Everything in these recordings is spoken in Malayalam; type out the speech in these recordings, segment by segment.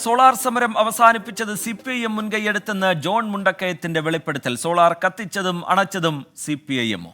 സോളാർ സമരം അവസാനിപ്പിച്ചത് CPIM മുൻകൈയെടുത്തെന്ന് ജോൺ മുണ്ടക്കയത്തിന്റെ വെളിപ്പെടുത്തൽ. സോളാർ കത്തിച്ചതും അണച്ചതും CPIM.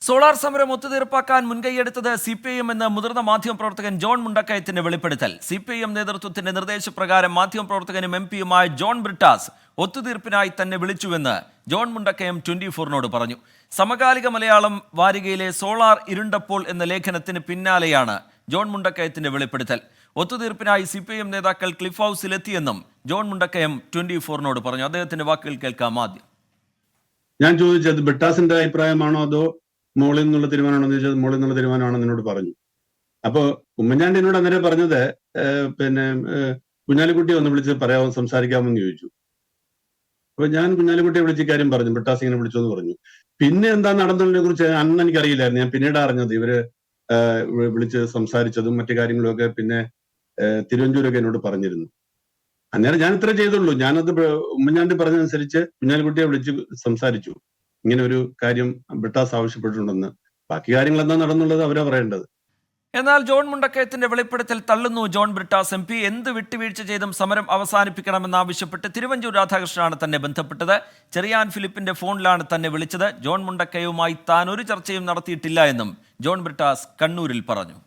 സോളാർ സമരം ഒത്തുതീർപ്പാക്കാൻ മുൻകൈയെടുത്തത് CPIM എന്ന് മുതിർന്ന മാധ്യമപ്രവർത്തകൻ ജോൺ മുണ്ടക്കയത്തിന്റെ വെളിപ്പെടുത്തൽ. CPIM നേതൃത്വത്തിന്റെ നിർദ്ദേശപ്രകാരം മാധ്യമപ്രവർത്തകനും MP-യുമായ ജോൺ ബ്രിട്ടാസ് ഒത്തുതീർപ്പിനായി തന്നെ വിളിച്ചുവെന്ന് ജോൺ മുണ്ടക്കയം 24-നോട് പറഞ്ഞു. സമകാലിക മലയാളം വാരികയിലെ സോളാർ ഇരുണ്ടപ്പോൾ എന്ന ലേഖനത്തിന് പിന്നാലെയാണ് ജോൺ മുണ്ടക്കയത്തിന്റെ വെളിപ്പെടുത്തൽ. ഒത്തുതീർപ്പിനായി CPIM നേതാക്കൾ ക്ലിഫ് ഹൗസിലെത്തിയെന്നും ജോൺ മുണ്ടക്കയം 24-നോട് പറഞ്ഞു. അദ്ദേഹത്തിന്റെ വാക്കുകൾ കേൾക്കാം ആദ്യം. ഞാൻ ചോദിച്ചത് ബ്രിട്ടാസിന്റെ അഭിപ്രായമാണോ അതോ മോളിൽ നിന്നുള്ള തീരുമാനമാണോ എന്ന് ചോദിച്ചത് മോളിൽ നിന്നുള്ള തീരുമാനമാണോ എന്നോട് പറഞ്ഞു. അപ്പൊ ഉമ്മൻചാണ്ടി എന്നോട് അന്നേരം പറഞ്ഞത് കുഞ്ഞാലിക്കുട്ടിയെ ഒന്ന് വിളിച്ച് പറയാമോ സംസാരിക്കാമെന്ന് ചോദിച്ചു. അപ്പൊ ഞാൻ കുഞ്ഞാലിക്കുട്ടിയെ വിളിച്ച് കാര്യം പറഞ്ഞു, ബ്രിട്ടാസ് ഇങ്ങനെ വിളിച്ചോന്ന് പറഞ്ഞു. പിന്നെ എന്താ നടന്നതിനെ കുറിച്ച് അന്ന് എനിക്കറിയില്ലായിരുന്നു. ഞാൻ പിന്നീട് അറിഞ്ഞത് ഇവര് വിളിച്ച് സംസാരിച്ചതും മറ്റു കാര്യങ്ങളും ഒക്കെ പിന്നെ തിരുവഞ്ചൂരൊക്കെ എന്നോട് പറഞ്ഞിരുന്നു. അന്നേരം ഞാൻ ഇത്ര ചെയ്തുള്ളൂ. ഞാനത് ഉമ്മൻചാണ്ടി പറഞ്ഞതനുസരിച്ച് കുഞ്ഞാലിക്കുട്ടിയെ വിളിച്ച് സംസാരിച്ചു. ഇങ്ങനെ ഒരു കാര്യം ബ്രിട്ടാസ് ആവശ്യപ്പെട്ടിട്ടുണ്ടെന്ന്. ബാക്കി കാര്യങ്ങൾ എന്താ നടന്നുള്ളത് അവരാ പറയേണ്ടത്. എന്നാൽ ജോൺ മുണ്ടക്കയത്തിന്റെ വെളിപ്പെടുത്തൽ തള്ളുന്നു ജോൺ ബ്രിട്ടാസ് MP. എന്ത് വിട്ടുവീഴ്ച ചെയ്തും സമരം അവസാനിപ്പിക്കണമെന്നാവശ്യപ്പെട്ട് തിരുവഞ്ചൂർ രാധാകൃഷ്ണനാണ് തന്നെ ബന്ധപ്പെട്ടത്. ചെറിയാൻ ഫിലിപ്പിന്റെ ഫോണിലാണ് തന്നെ വിളിച്ചത്. ജോൺ മുണ്ടക്കയവുമായി താൻ ഒരു ചർച്ചയും നടത്തിയിട്ടില്ല എന്നും ജോൺ ബ്രിട്ടാസ് കണ്ണൂരിൽ പറഞ്ഞു.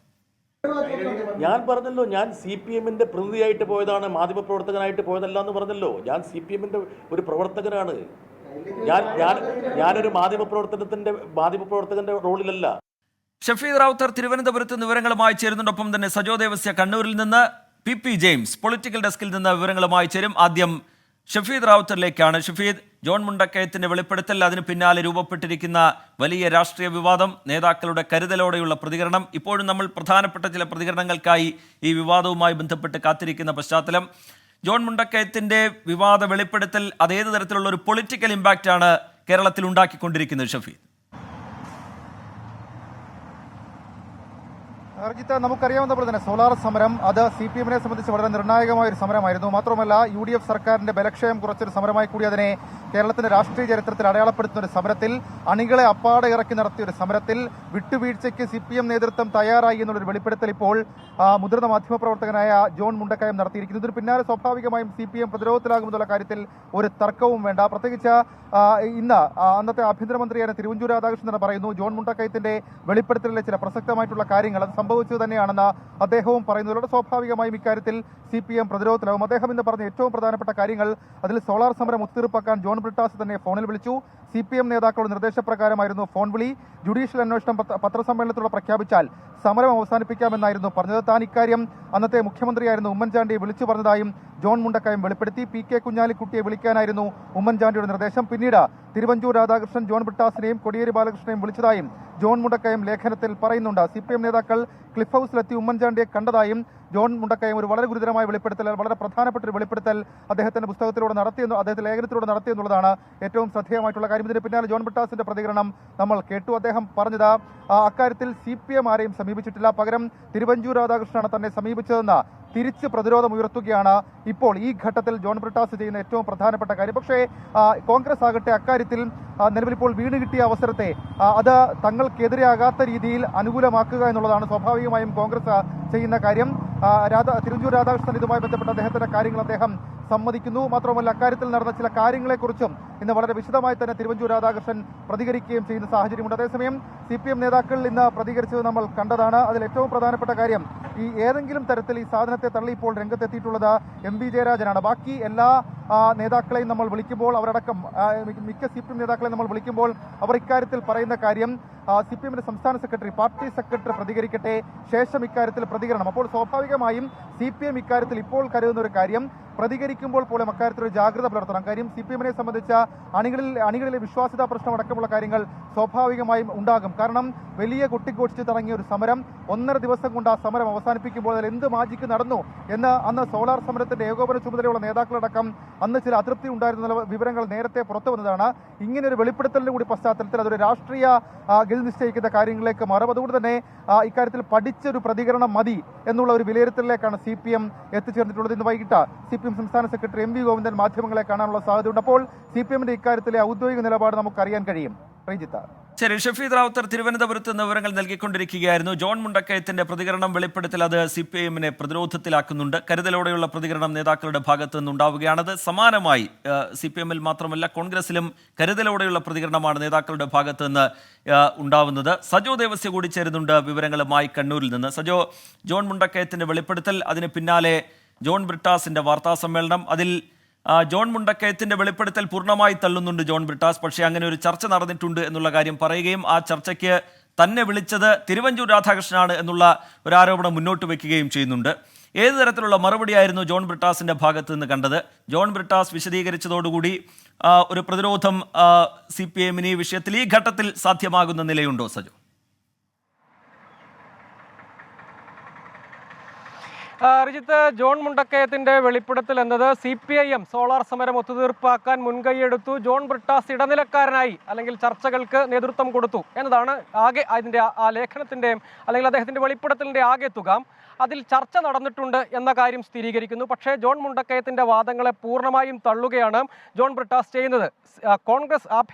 ഞാൻ പറഞ്ഞല്ലോ, ഞാൻ CPM-ന്റെ പ്രതിനിധിയായിട്ട് പോയതാണ്, മാധ്യമപ്രവർത്തകനായിട്ട് പോയതല്ല എന്ന് പറഞ്ഞല്ലോ. ഞാൻ CPM-ന്റെ ഒരു പ്രവർത്തകനാണ്. ഞാനൊരു മാധ്യമപ്രവർത്തകന്റെ റോളിലല്ല. ഷഫീദ് റാവുത്തർ തിരുവനന്തപുരത്ത് വിവരങ്ങളുമായി ചേരുന്നുണ്ടൊപ്പം തന്നെ സജോ ദേവസ്യ കണ്ണൂരിൽ നിന്ന്, PP ജെയിംസ് പൊളിറ്റിക്കൽ ഡെസ്കിൽ നിന്ന് വിവരങ്ങളുമായി ചേരും. ആദ്യം ഷഫീദ് റാവുത്തറിലേക്കാണ്. ഷഫീദ്, ജോൺ മുണ്ടക്കയത്തിന്റെ വെളിപ്പെടുത്തൽ, അതിന് പിന്നാലെ രൂപപ്പെട്ടിരിക്കുന്ന വലിയ രാഷ്ട്രീയ വിവാദം, നേതാക്കളുടെ കരുതലോടെയുള്ള പ്രതികരണം, ഇപ്പോഴും നമ്മൾ പ്രധാനപ്പെട്ട ചില പ്രതികരണങ്ങൾക്കായി ഈ വിവാദവുമായി ബന്ധപ്പെട്ട് കാത്തിരിക്കുന്ന പശ്ചാത്തലം, ജോൺ മുണ്ടക്കയത്തിന്റെ വിവാദ വെളിപ്പെടുത്തൽ അതേത് തരത്തിലുള്ള ഒരു പൊളിറ്റിക്കൽ ഇമ്പാക്റ്റ് ആണ് കേരളത്തിൽ ഉണ്ടാക്കിക്കൊണ്ടിരിക്കുന്നത്? ഷഫീദ്, അർജിത്ത്, നമുക്കറിയാവുന്ന പോലെ തന്നെ സോളാർ സമരം അത് CPM-നെ സംബന്ധിച്ച് വളരെ നിർണായകമായ ഒരു സമരമായിരുന്നു. മാത്രമല്ല UDF സർക്കാരിന്റെ ബലക്ഷയം കുറച്ചൊരു സമരമായി കൂടി അതിനെ കേരളത്തിന്റെ രാഷ്ട്രീയ ചരിത്രത്തിൽ അടയാളപ്പെടുത്തുന്ന ഒരു സമരത്തിൽ, അണികളെ അപ്പാടെ ഇറക്കി നടത്തിയ ഒരു സമരത്തിൽ വിട്ടുവീഴ്ചയ്ക്ക് CPM നേതൃത്വം തയ്യാറായി എന്നുള്ളൊരു വെളിപ്പെടുത്തൽ ഇപ്പോൾ മുതിർന്ന മാധ്യമപ്രവർത്തകനായ ജോൺ മുണ്ടക്കയം നടത്തിയിരിക്കുന്നു. ഇതിന് പിന്നാലെ സ്വാഭാവികമായും CPM പ്രതിരോധത്തിലാകുമെന്നുള്ള കാര്യത്തിൽ ഒരു തർക്കവും വേണ്ട. പ്രത്യേകിച്ച് ഇന്ന് അന്നത്തെ ആഭ്യന്തരമന്ത്രിയായ തിരുവഞ്ചൂർ രാധാകൃഷ്ണൻ പറയുന്നു ജോൺ മുണ്ടക്കയത്തിന്റെ വെളിപ്പെടുത്തലിലെ ചില പ്രസക്തമായിട്ടുള്ള കാര്യങ്ങൾ അത് സംഭവിച്ചത് തന്നെയാണെന്ന് അദ്ദേഹവും പറയുന്നതിലൂടെ സ്വാഭാവികമായും ഇക്കാര്യത്തിൽ CPM പ്രതിരോധത്തിലാകും. അദ്ദേഹം ഇന്ന് പറഞ്ഞ ഏറ്റവും പ്രധാനപ്പെട്ട കാര്യങ്ങൾ, അതിൽ സോളാർ സമരം ഒത്തുതീർപ്പാക്കാൻ ജോൺ ബ്രിട്ടാസ് തന്നെ ഫോണിൽ വിളിച്ചു. CPM നേതാക്കളുടെ നിർദ്ദേശപ്രകാരമായിരുന്നു ഫോൺ വിളി. ജുഡീഷ്യൽ അന്വേഷണം പത്രസമ്മേളനത്തിലൂടെ പ്രഖ്യാപിച്ചാൽ സമരം അവസാനിപ്പിക്കാമെന്നായിരുന്നു പറഞ്ഞത്. താൻ ഇക്കാര്യം അന്നത്തെ മുഖ്യമന്ത്രിയായിരുന്നു ഉമ്മൻചാണ്ടിയെ വിളിച്ചു പറഞ്ഞതായും ജോൺ മുണ്ടക്കയം വെളിപ്പെടുത്തി. PK കുഞ്ഞാലിക്കുട്ടിയെ വിളിക്കാനായിരുന്നു ഉമ്മൻചാണ്ടിയുടെ നിർദ്ദേശം. പിന്നീട് തിരുവഞ്ചൂർ രാധാകൃഷ്ണൻ ജോൺ ബ്രിട്ടാസിനെയും കോടിയേരി ബാലകൃഷ്ണനെയും വിളിച്ചതായും ജോൺ മുണ്ടക്കയം ലേഖനത്തിൽ പറയുന്നുണ്ട്. CPM നേതാക്കൾ ക്ലിഫ് ഹൗസിലെത്തി ഉമ്മൻചാണ്ടിയെ കണ്ടതായും ജോൺ മുണ്ടക്കയം ഒരു വളരെ ഗുരുതരമായ വെളിപ്പെടുത്തൽ, വളരെ പ്രധാനപ്പെട്ട ഒരു വെളിപ്പെടുത്തൽ അദ്ദേഹത്തിന്റെ പുസ്തകത്തിലൂടെ അദ്ദേഹത്തിന്റെ ലേഖനത്തിലൂടെ നടത്തിയെന്നുള്ളതാണ് ഏറ്റവും ശ്രദ്ധേയമായിട്ടുള്ള കാര്യം. ഇതിന് പിന്നാലെ ജോൺ ബ്രിട്ടാസിന്റെ പ്രതികരണം നമ്മൾ കേട്ടു. അദ്ദേഹം പറഞ്ഞത് അക്കാര്യത്തിൽ CPM ആരെയും സമീപിച്ചിട്ടില്ല, പകരം തിരുവഞ്ചൂർ രാധാകൃഷ്ണനാണ് തന്നെ സമീപിച്ചതെന്ന് തിരിച്ച് പ്രതിരോധം ഉയർത്തുകയാണ് ഇപ്പോൾ ഈ ഘട്ടത്തിൽ ജോൺ ബ്രിട്ടാസ് ചെയ്യുന്ന ഏറ്റവും പ്രധാനപ്പെട്ട കാര്യം. പക്ഷേ കോൺഗ്രസ് ആകട്ടെ അക്കാര്യത്തിൽ നിലവിലിപ്പോൾ വീണ് കിട്ടിയ അവസരത്തെ അത് തങ്ങൾക്കെതിരെയാകാത്ത രീതിയിൽ അനുകൂലമാക്കുക എന്നുള്ളതാണ് സ്വാഭാവികമായും കോൺഗ്രസ് ചെയ്യുന്ന കാര്യം. തിരുവഞ്ചൂർ രാധാകൃഷ്ണൻ ഇതുമായി ബന്ധപ്പെട്ട അദ്ദേഹത്തിന്റെ കാര്യങ്ങൾ അദ്ദേഹം സമ്മതിക്കുന്നു. മാത്രമല്ല അക്കാര്യത്തിൽ നടന്ന ചില കാര്യങ്ങളെക്കുറിച്ചും ഇന്ന് വളരെ വിശദമായി തന്നെ തിരുവഞ്ചൂർ രാധാകൃഷ്ണൻ പ്രതികരിക്കുകയും ചെയ്യുന്ന സാഹചര്യമുണ്ട്. അതേസമയം CPM നേതാക്കൾ ഇന്ന് പ്രതികരിച്ചത് നമ്മൾ കണ്ടതാണ്. അതിൽ ഏറ്റവും പ്രധാനപ്പെട്ട കാര്യം, ഈ ഏതെങ്കിലും തരത്തിൽ ഈ സാധനത്തെ തള്ളി ഇപ്പോൾ രംഗത്തെത്തിയിട്ടുള്ളത് MV ജയരാജനാണ്. ബാക്കി എല്ലാ നേതാക്കളെയും നമ്മൾ വിളിക്കുമ്പോൾ, അവരടക്കം മിക്ക CPM നേതാക്കളെയും നമ്മൾ വിളിക്കുമ്പോൾ അവർ ഇക്കാര്യത്തിൽ പറയുന്ന കാര്യം CPM-ന്റെ സംസ്ഥാന സെക്രട്ടറി, പാർട്ടി സെക്രട്ടറി പ്രതികരിക്കട്ടെ, ശേഷം ഇക്കാര്യത്തിൽ പ്രതികരണം. അപ്പോൾ സ്വാഭാവികമായും CPM ഇക്കാര്യത്തിൽ ഇപ്പോൾ കരുതുന്ന ഒരു കാര്യം, പ്രതികരിക്കുമ്പോൾ പോലും അക്കാര്യത്തിൽ ഒരു ജാഗ്രത പുലർത്തണം. കാര്യം CPM-നെ സംബന്ധിച്ച അണികളിലെ വിശ്വാസ്യതാ പ്രശ്നം അടക്കമുള്ള കാര്യങ്ങൾ സ്വാഭാവികമായും ഉണ്ടാകും. കാരണം വലിയ കൊട്ടിഘോഷിച്ച് തുടങ്ങിയ ഒരു സമരം 1.5 ദിവസം കൊണ്ട് ആ സമരം അവസാനിപ്പിക്കുമ്പോൾ അതിൽ എന്ത് മാജിക്ക് നടന്നു എന്ന് അന്ന് സോളാർ സമരത്തിന്റെ ഏകോപന ചുമതലയുള്ള നേതാക്കളടക്കം അന്ന് ചില അതൃപ്തി ഉണ്ടായിരുന്ന വിവരങ്ങൾ നേരത്തെ പുറത്തു വന്നതാണ്. ഇങ്ങനെ ഒരു വെളിപ്പെടുത്തലിന്റെ കൂടി പശ്ചാത്തലത്തിൽ അതൊരു രാഷ്ട്രീയ ഗതി നിശ്ചയിക്കുന്ന കാര്യങ്ങളിലേക്ക് മാറും. അതുകൊണ്ട് തന്നെ ഇക്കാര്യത്തിൽ പഠിച്ചൊരു പ്രതികരണം മതി എന്നുള്ള ഒരു വിലയിരുത്തലിലേക്കാണ് CPM എത്തിച്ചേർന്നിട്ടുള്ളത്. ഇന്ന് വൈകിട്ട് CPM സംസ്ഥാന സെക്രട്ടറി MV ഗോവിന്ദൻ മാധ്യമങ്ങളെ കാണാനുള്ള സാധ്യതയുണ്ട്. അപ്പോൾ CPMന്റെ ഇക്കാര്യത്തിലെ ഔദ്യോഗിക നിലപാട് നമുക്കറിയാൻ കഴിയും. ശരി, ഷഫീദ് റാവുത്തർ തിരുവനന്തപുരത്ത് നിന്ന് വിവരങ്ങൾ നൽകിക്കൊണ്ടിരിക്കുകയായിരുന്നു. ജോൺ മുണ്ടക്കയത്തിന്റെ പ്രതികരണം വെളിപ്പെടുത്തൽ അത് CPIMനെ പ്രതിരോധത്തിലാക്കുന്നുണ്ട്. കരുതലോടെയുള്ള പ്രതികരണം നേതാക്കളുടെ ഭാഗത്തു നിന്നുണ്ടാവുകയാണത്. സമാനമായി CPIMൽ മാത്രമല്ല കോൺഗ്രസിലും കരുതലോടെയുള്ള പ്രതികരണമാണ് നേതാക്കളുടെ ഭാഗത്തു നിന്ന് ഉണ്ടാവുന്നത്. സജോ ദേവസ്യ കൂടി ചേരുന്നുണ്ട് വിവരങ്ങളുമായി കണ്ണൂരിൽ നിന്ന്. സജോ, ജോൺ മുണ്ടക്കയത്തിന്റെ വെളിപ്പെടുത്തൽ, അതിന് പിന്നാലെ ജോൺ ബ്രിട്ടാസിന്റെ വാർത്താ സമ്മേളനം, അതിൽ ജോൺ മുണ്ടക്കയത്തിന്റെ വെളിപ്പെടുത്തൽ പൂർണ്ണമായി തള്ളുന്നുണ്ട് ജോൺ ബ്രിട്ടാസ്. പക്ഷേ അങ്ങനെ ഒരു ചർച്ച നടന്നിട്ടുണ്ട് എന്നുള്ള കാര്യം പറയുകയും ആ ചർച്ചയ്ക്ക് തന്നെ വിളിച്ചത് തിരുവഞ്ചൂർ രാധാകൃഷ്ണനാണ് എന്നുള്ള ഒരു ആരോപണം മുന്നോട്ട് വയ്ക്കുകയും ചെയ്യുന്നുണ്ട്. ഏത് തരത്തിലുള്ള മറുപടിയായിരുന്നു ജോൺ ബ്രിട്ടാസിന്റെ ഭാഗത്ത് നിന്ന് കണ്ടത്? ജോൺ ബ്രിട്ടാസ് വിശദീകരിച്ചതോടുകൂടി ഒരു പ്രതിരോധം CPIMന് ഈ വിഷയത്തിൽ ഈ ഘട്ടത്തിൽ സാധ്യമാകുന്ന നിലയുണ്ടോ സജോ? റിജിത്ത്, ജോൺ മുണ്ടക്കയത്തിന്റെ വെളിപ്പെടുത്തൽ എന്നത് CPIM സോളാർ സമരം ഒത്തുതീർപ്പാക്കാൻ മുൻകൈയെടുത്തു, ജോൺ ബ്രിട്ടാസ് ഇടനിലക്കാരനായി അല്ലെങ്കിൽ ചർച്ചകൾക്ക് നേതൃത്വം കൊടുത്തു എന്നതാണ് ആകെ അതിന്റെ ആ ലേഖനത്തിന്റെയും അല്ലെങ്കിൽ അദ്ദേഹത്തിന്റെ വെളിപ്പെടുത്തലിന്റെ ആകെ തുക. അതിൽ ചർച്ച നടന്നിട്ടുണ്ട് എന്ന കാര്യം സ്ഥിരീകരിക്കുന്നു. പക്ഷേ ജോൺ മുണ്ടക്കയത്തിന്റെ വാദങ്ങളെ പൂർണ്ണമായും തള്ളുകയാണ് ജോൺ ബ്രിട്ടാസ് ചെയ്യുന്നത്. കോൺഗ്രസ്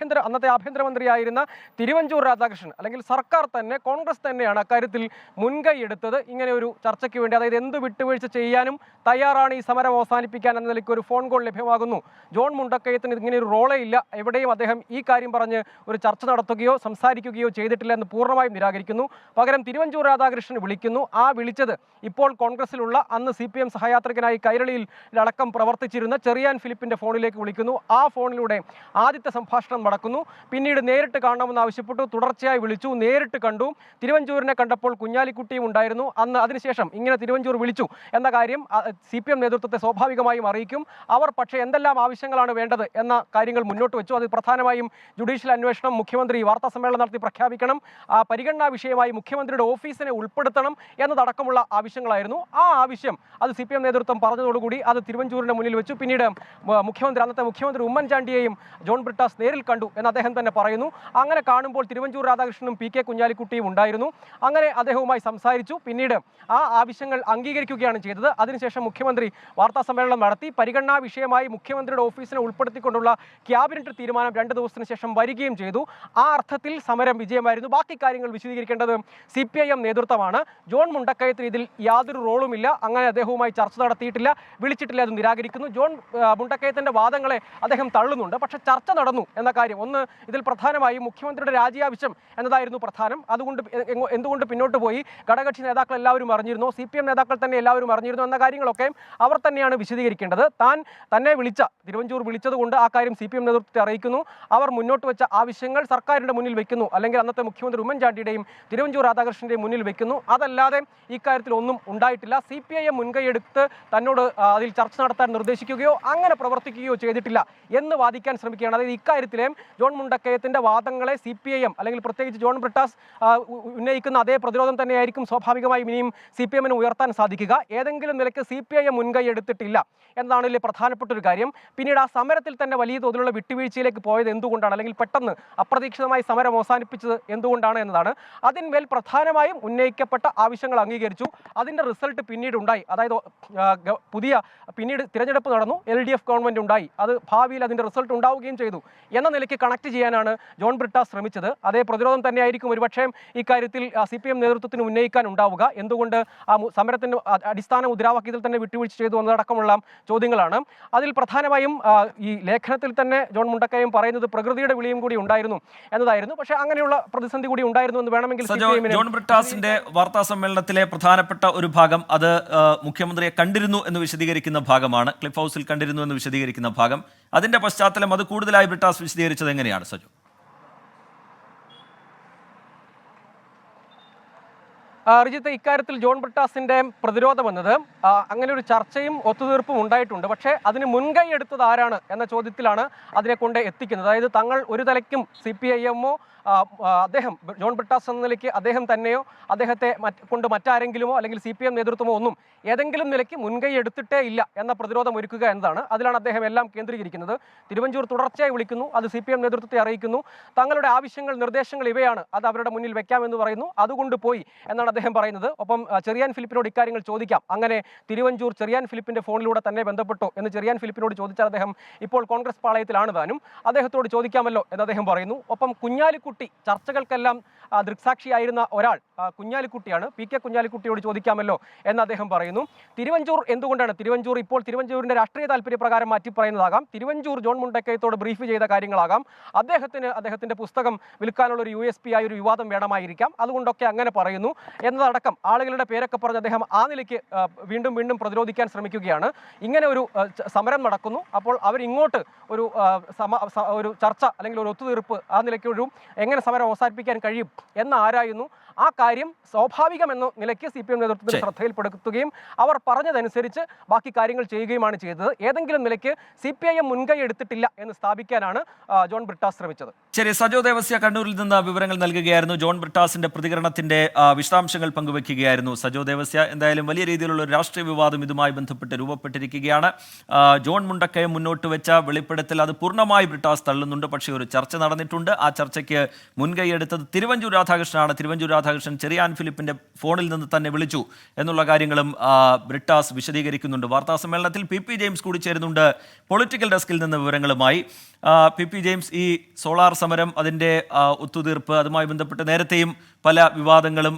അന്നത്തെ ആഭ്യന്തരമന്ത്രിയായിരുന്ന തിരുവഞ്ചൂർ രാധാകൃഷ്ണൻ അല്ലെങ്കിൽ സർക്കാർ തന്നെ, കോൺഗ്രസ് തന്നെയാണ് അക്കാര്യത്തിൽ മുൻകൈ എടുത്തത്. ഇങ്ങനെ ഒരു ചർച്ചയ്ക്ക് വേണ്ടി, അതായത് എന്ത് വിട്ടുവീഴ്ച ചെയ്യാനും തയ്യാറാണ് ഈ സമരം അവസാനിപ്പിക്കാൻ എന്ന നിലയ്ക്ക് ഒരു ഫോൺ കോൾ ലഭ്യമാകുന്നു. ജോൺ മുണ്ടക്കയത്തിന് ഇങ്ങനെ ഒരു റോളേ ഇല്ല, എവിടെയും അദ്ദേഹം ഈ കാര്യം പറഞ്ഞ് ഒരു ചർച്ച നടത്തുകയോ സംസാരിക്കുകയോ ചെയ്തിട്ടില്ല എന്ന് പൂർണ്ണമായും നിരാകരിക്കുന്നു. പകരം തിരുവഞ്ചൂർ രാധാകൃഷ്ണൻ വിളിക്കുന്നു. ആ വിളിച്ചത് ഇപ്പോൾ കോൺഗ്രസിലുള്ള അന്ന് CPM സഹയാത്രികനായി കൈരളിയിൽ അടക്കം പ്രവർത്തിച്ചിരുന്ന ചെറിയാൻ ഫിലിപ്പിന്റെ ഫോണിലേക്ക് വിളിക്കുന്നു. ആ ഫോണിലൂടെ ആദ്യത്തെ സംഭാഷണം നടക്കുന്നു. പിന്നീട് നേരിട്ട് കാണണമെന്ന് ആവശ്യപ്പെട്ടു. തുടർച്ചയായി വിളിച്ചു, നേരിട്ട് കണ്ടു. തിരുവഞ്ചൂരിനെ കണ്ടപ്പോൾ കുഞ്ഞാലിക്കുട്ടിയും ഉണ്ടായിരുന്നു. അതിനുശേഷം ഇങ്ങനെ തിരുവഞ്ചൂർ വിളിച്ചു എന്ന കാര്യം CPM നേതൃത്വത്തെ സ്വാഭാവികമായും അറിയിക്കും. അവർ പക്ഷേ എന്തെല്ലാം ആവശ്യങ്ങളാണ് വേണ്ടത് എന്ന കാര്യങ്ങൾ മുന്നോട്ട് വെച്ചു. അത് പ്രധാനമായും ജുഡീഷ്യൽ അന്വേഷണം മുഖ്യമന്ത്രി വാർത്താ സമ്മേളനം നടത്തി പ്രഖ്യാപിക്കണം, പരിഗണനാ വിഷയമായി മുഖ്യമന്ത്രിയുടെ ഓഫീസിനെ ഉൾപ്പെടുത്തണം എന്നതടക്കമുള്ള ആവശ്യങ്ങളായിരുന്നു. ആ ആവശ്യം അത് CPM നേതൃത്വം പറഞ്ഞതോടുകൂടി അത് തിരുവഞ്ചൂരിന്റെ മുന്നിൽ വെച്ചു. പിന്നീട് അന്നത്തെ മുഖ്യമന്ത്രി ഉമ്മൻചാണ്ടിയെയും ജോൺ ബ്രിട്ടാസ് നേരിൽ കണ്ടു എന്ന് അദ്ദേഹം തന്നെ പറയുന്നു. അങ്ങനെ കാണുമ്പോൾ തിരുവഞ്ചൂർ രാധാകൃഷ്ണനും PK കുഞ്ഞാലിക്കുട്ടിയും ഉണ്ടായിരുന്നു. അങ്ങനെ അദ്ദേഹവുമായി സംസാരിച്ചു. പിന്നീട് ആ ആവശ്യങ്ങൾ അംഗീകരിക്കുകയാണ് ചെയ്തത്. അതിനുശേഷം മുഖ്യമന്ത്രി വാർത്താ സമ്മേളനം നടത്തി. പരിഗണനാ വിഷയമായി മുഖ്യമന്ത്രിയുടെ ഓഫീസിനെ ഉൾപ്പെടുത്തിക്കൊണ്ടുള്ള ക്യാബിനറ്റ് തീരുമാനം 2 ദിവസത്തിന് ശേഷം വരികയും ചെയ്തു. ആ അർത്ഥത്തിൽ സമരം വിജയമായിരുന്നു. ബാക്കി കാര്യങ്ങൾ വിശദീകരിക്കേണ്ടത് CPIM നേതൃത്വമാണ്. ജോൺ മുണ്ടക്കയത്തിന് ഇതിൽ യാതൊരു റോളുമില്ല. അങ്ങനെ അദ്ദേഹവുമായി ചർച്ച നടത്തിയിട്ടില്ല, വിളിച്ചിട്ടില്ല, അത് നിരാകരിക്കുന്നു. ജോൺ മുണ്ടക്കയത്തിന്റെ വാദങ്ങളെ അദ്ദേഹം തള്ളുന്നുണ്ട്. പക്ഷേ ചർച്ച നടന്നു എന്ന കാര്യം ഒന്ന്. ഇതിൽ പ്രധാനമായും മുഖ്യമന്ത്രിയുടെ രാജി ആവശ്യം എന്നതായിരുന്നു പ്രധാനം. അതുകൊണ്ട് എന്തുകൊണ്ട് പിന്നോട്ട് പോയി ഘടകകക്ഷി നേതാക്കൾ എല്ലാവരും അറിഞ്ഞിരുന്നു, CPM നേതാക്കൾ തന്നെ എല്ലാവരും അറിഞ്ഞിരുന്നു എന്ന കാര്യങ്ങളൊക്കെ അവർ തന്നെയാണ് വിശദീകരിക്കേണ്ടത്. തന്നെ വിളിച്ച തിരുവഞ്ചൂർ വിളിച്ചതുകൊണ്ട് ആ കാര്യം CPM നേതൃത്വത്തെ അറിയിക്കുന്നു. അവർ മുന്നോട്ട് വെച്ച ആവശ്യങ്ങൾ സർക്കാരിന്റെ മുന്നിൽ വെക്കുന്നു, അല്ലെങ്കിൽ അന്നത്തെ മുഖ്യമന്ത്രി ഉമ്മൻചാണ്ടിയുടെയും തിരുവഞ്ചൂർ രാധാകൃഷ്ണന്റെയും മുന്നിൽ വെക്കുന്നു. അതല്ലാതെ ഇക്കാര്യത്തിൽ ഒന്നും ഉണ്ടായിട്ടില്ല. CPIM മുൻകൈയെടുത്ത് തന്നോട് അതിൽ ചർച്ച നടത്താൻ നിർദ്ദേശിക്കുകയോ അങ്ങനെ പ്രവർത്തിക്കുകയോ ചെയ്തിട്ടില്ല എന്ന് വാദിക്കാൻ ശ്രമിക്കുകയാണ്. അതായത് ഇക്കാര്യത്തിലെ ജോൺ മുണ്ടക്കയത്തിന്റെ വാദങ്ങളെ CPIM അല്ലെങ്കിൽ പ്രത്യേകിച്ച് ജോൺ ബ്രിട്ടാസ് ഉന്നയിക്കുന്ന അതേ പ്രതിരോധം തന്നെയായിരിക്കും സ്വാഭാവികമായും ഇനിയും CPMന് ഉയർത്താൻ സാധിക്കുക. ഏതെങ്കിലും നിലയ്ക്ക് CPIM മുൻകൈ എടുത്തിട്ടില്ല എന്നതാണ് ഇതിലെ പ്രധാനപ്പെട്ട ഒരു കാര്യം. പിന്നീട് ആ സമരത്തിൽ തന്നെ വലിയ തോതിലുള്ള വിട്ടുവീഴ്ചയിലേക്ക് പോയത് എന്തുകൊണ്ടാണ്, അല്ലെങ്കിൽ പെട്ടെന്ന് അപ്രതീക്ഷിതമായി സമരം അവസാനിപ്പിച്ചത് എന്തുകൊണ്ടാണ് എന്നതാണ്. അതിന്മേൽ പ്രധാനമായും ഉന്നയിക്കപ്പെട്ട ആവശ്യങ്ങൾ അംഗീകരിച്ചു. അതിന്റെ റിസൾട്ട് പിന്നീട് ഉണ്ടായി. അതായത് പിന്നീട് തിരഞ്ഞെടുപ്പ് നടന്നു, LDF ഗവൺമെന്റ് ഉണ്ടായി. അത് ഭാവിയിൽ അതിന്റെ റിസൾട്ട് ഉണ്ടാവുകയും ചെയ്തു എന്ന നിലയ്ക്ക് കണക്ട് ചെയ്യാനാണ് ജോൺ ബ്രിട്ടാസ് ശ്രമിച്ചത്. അതേ പ്രതിരോധം തന്നെയായിരിക്കും ഒരുപക്ഷേ ഇക്കാര്യത്തിൽ CPM നേതൃത്വത്തിന് ഉന്നയിക്കാൻ ഉണ്ടാവുക. എന്തുകൊണ്ട് ആ സമരത്തിന്റെ അടിസ്ഥാന മുദ്രാവാക്യത്തിൽ തന്നെ വിട്ടുവീഴ്ച ചെയ്തു എന്നതടക്കമുള്ള ചോദ്യങ്ങളാണ്. അതിൽ പ്രധാനമായും ഈ ലേഖനത്തിൽ തന്നെ ജോൺ മുണ്ടക്കയം പറയുന്നത് പ്രകൃതിയുടെ വിളിയും കൂടി ഉണ്ടായിരുന്നു എന്നതായിരുന്നു. പക്ഷേ അങ്ങനെയുള്ള പ്രതിസന്ധി കൂടി ഉണ്ടായിരുന്നു എന്ന് വേണമെങ്കിൽ ജോൺ ബ്രിട്ടാസിന്റെ വാർത്താ സമ്മേളനത്തിലെ പ്രധാനപ്പെട്ട ഒരു ഭാഗം അത് മുഖ്യമന്ത്രിയെ കണ്ടിരുന്നു എന്ന് വിശദീകരിക്കുന്ന ഭാഗമാണ്. ക്ലിഫ് ഹൗസിൽ കണ്ടിരുന്നു എന്ന് വിശദീകരിക്കുന്ന ഭാഗം. അതിന്റെ പശ്ചാത്തലം അത് കൂടുതലായി ബ്രിട്ടാസ് വിശദീകരിച്ചത് എങ്ങനെയാണ് സജു? റിജിത്ത്, ഇക്കാര്യത്തിൽ ജോൺ ബ്രിട്ടാസിന്റെ പ്രതിരോധം എന്നത് അങ്ങനെ ഒരു ചർച്ചയും ഒത്തുതീർപ്പും ഉണ്ടായിട്ടുണ്ട്. പക്ഷേ അതിന് മുൻകൈ എടുത്തത് ആരാണ് എന്ന ചോദ്യത്തിലാണ് അതിനെ കൊണ്ട് എത്തിക്കുന്നത്. അതായത് തങ്ങൾ ഒരു തലയ്ക്കും CPIM-ഓ അദ്ദേഹം ജോൺ ബ്രിട്ടാസ് എന്ന നിലയ്ക്ക് അദ്ദേഹം തന്നെയോ അദ്ദേഹത്തെ കൊണ്ട് മറ്റാരെങ്കിലുമോ അല്ലെങ്കിൽ CPM നേതൃത്വമോ ഒന്നും ഏതെങ്കിലും നിലയ്ക്ക് മുൻകൈ എടുത്തിട്ടേ ഇല്ല എന്ന പ്രതിരോധം ഒരുക്കുക എന്നതാണ്. അതിലാണ് അദ്ദേഹം എല്ലാം കേന്ദ്രീകരിക്കുന്നത്. തിരുവഞ്ചൂർ തുടർച്ചയായി വിളിക്കുന്നു, അത് CPM നേതൃത്വത്തെ അറിയിക്കുന്നു. തങ്ങളുടെ ആവശ്യങ്ങൾ നിർദ്ദേശങ്ങൾ ഇവയാണ്, അത് അവരുടെ മുന്നിൽ വെക്കാമെന്ന് പറയുന്നു. അതുകൊണ്ട് പോയി എന്നാണ് അദ്ദേഹം പറയുന്നത്. ഒപ്പം ചെറിയാൻ ഫിലിപ്പിനോട് ഇക്കാര്യങ്ങൾ ചോദിക്കാം, അങ്ങനെ തിരുവഞ്ചൂർ ചെറിയാൻ ഫിലിപ്പിന്റെ ഫോണിലൂടെ തന്നെ ബന്ധപ്പെട്ടോ എന്ന് ചെറിയാൻ ഫിലിപ്പിനോട് ചോദിച്ചാൽ അദ്ദേഹം ഇപ്പോൾ കോൺഗ്രസ് പാളയത്തിലാണ് താനും, അദ്ദേഹത്തോട് ചോദിക്കാമല്ലോ എന്ന് അദ്ദേഹം പറയുന്നു. ഒപ്പം കുഞ്ഞാലിക്കുട്ടി ചർച്ചകൾക്കെല്ലാം ദൃക്സാക്ഷിയായിരുന്ന ഒരാൾ കുഞ്ഞാലിക്കുട്ടിയാണ്, PK കുഞ്ഞാലിക്കുട്ടിയോട് ചോദിക്കാമല്ലോ എന്ന് അദ്ദേഹം പറയുന്നു. തിരുവഞ്ചൂർ എന്തുകൊണ്ടാണ് ഇപ്പോൾ തിരുവഞ്ചൂരിന്റെ രാഷ്ട്രീയ താല്പര്യപ്രകാരം മാറ്റി പറയുന്നതാകാം, തിരുവഞ്ചൂർ ജോൺ മുണ്ടക്കയത്തോട് ബ്രീഫ് ചെയ്ത കാര്യങ്ങളാകാം, അദ്ദേഹത്തിന്റെ പുസ്തകം വിൽക്കാനുള്ള ഒരു USP ആയ ഒരു വിവാദം വേണമായിരിക്കാം, അതുകൊണ്ടൊക്കെ അങ്ങനെ പറയുന്നു എന്നതടക്കം ആളുകളുടെ പേരൊക്കെ പറഞ്ഞ് അദ്ദേഹം ആ നിലയ്ക്ക് വീണ്ടും വീണ്ടും പ്രതിരോധിക്കാൻ ശ്രമിക്കുകയാണ്. ഇങ്ങനെ ഒരു സമരം നടക്കുന്നു, അപ്പോൾ അവരിങ്ങോട്ട് ഒരു ചർച്ച അല്ലെങ്കിൽ ഒരു ഒത്തുതീർപ്പ് ആ നിലയ്ക്ക് എങ്ങനെ സമരം അവസാനിപ്പിക്കാൻ കഴിയും എന്ന് ആരായുന്നു. ആ കാര്യം സ്വാഭാവികമെന്ന നിലയ്ക്ക് CPM നേതൃത്വത്തിന് ശ്രദ്ധയിൽപ്പെടുത്തുകയും അവർ പറഞ്ഞതനുസരിച്ച് ബാക്കി കാര്യങ്ങൾ ചെയ്യുകയുമാണ് ചെയ്തത്. ഏതെങ്കിലും നിലയ്ക്ക് CPIM മുൻകൈ എടുത്തിട്ടില്ല എന്ന് സ്ഥാപിക്കാനാണ് ജോൺ ബ്രിട്ടാസ് ശ്രമിച്ചത്. ശരി, സജോ ദേവസ്യ കണ്ണൂരിൽ നിന്ന് വിവരങ്ങൾ നൽകുകയായിരുന്നു. ജോൺ ബ്രിട്ടാസിന്റെ പ്രതികരണത്തിന്റെ വിശദാംശങ്ങൾ പങ്കുവെക്കുകയായിരുന്നു സജോ ദേവസ്യ. എന്തായാലും വലിയ രീതിയിലുള്ള ഒരു രാഷ്ട്രീയ വിവാദം ഇതുമായി ബന്ധപ്പെട്ട് രൂപപ്പെട്ടിരിക്കുകയാണ്. ജോൺ മുണ്ടക്കയം മുന്നോട്ട് വെച്ച വെളിപ്പെടുത്തൽ അത് പൂർണ്ണമായി ബ്രിട്ടാസ് തള്ളുന്നുണ്ട്. പക്ഷേ ഒരു ചർച്ച നടന്നിട്ടുണ്ട്. ആ ചർച്ചയ്ക്ക് മുൻകൈ എടുത്തത് തിരുവഞ്ചൂർ രാധാകൃഷ്ണനാണ്. തിരുവഞ്ചൂർ രാധാകൃഷ്ണൻ ചെറിയാൻ ഫിലിപ്പിന്റെ ഫോണിൽ നിന്ന് തന്നെ വിളിച്ചു എന്നുള്ള കാര്യങ്ങളും ബ്രിട്ടാസ് വിശദീകരിക്കുന്നുണ്ട്. വാർത്താസമ്മേളനത്തിൽ PP ജെയിംസ് കൂടി ചേരുന്നുണ്ട് പൊളിറ്റിക്കൽ ഡെസ്കിൽ നിന്ന് വിവരങ്ങളുമായി. PP ജെയിംസ്, ഈ സോളാർ സമരം, അതിൻ്റെ ഒത്തുതീർപ്പ്, അതുമായി ബന്ധപ്പെട്ട് നേരത്തെയും പല വിവാദങ്ങളും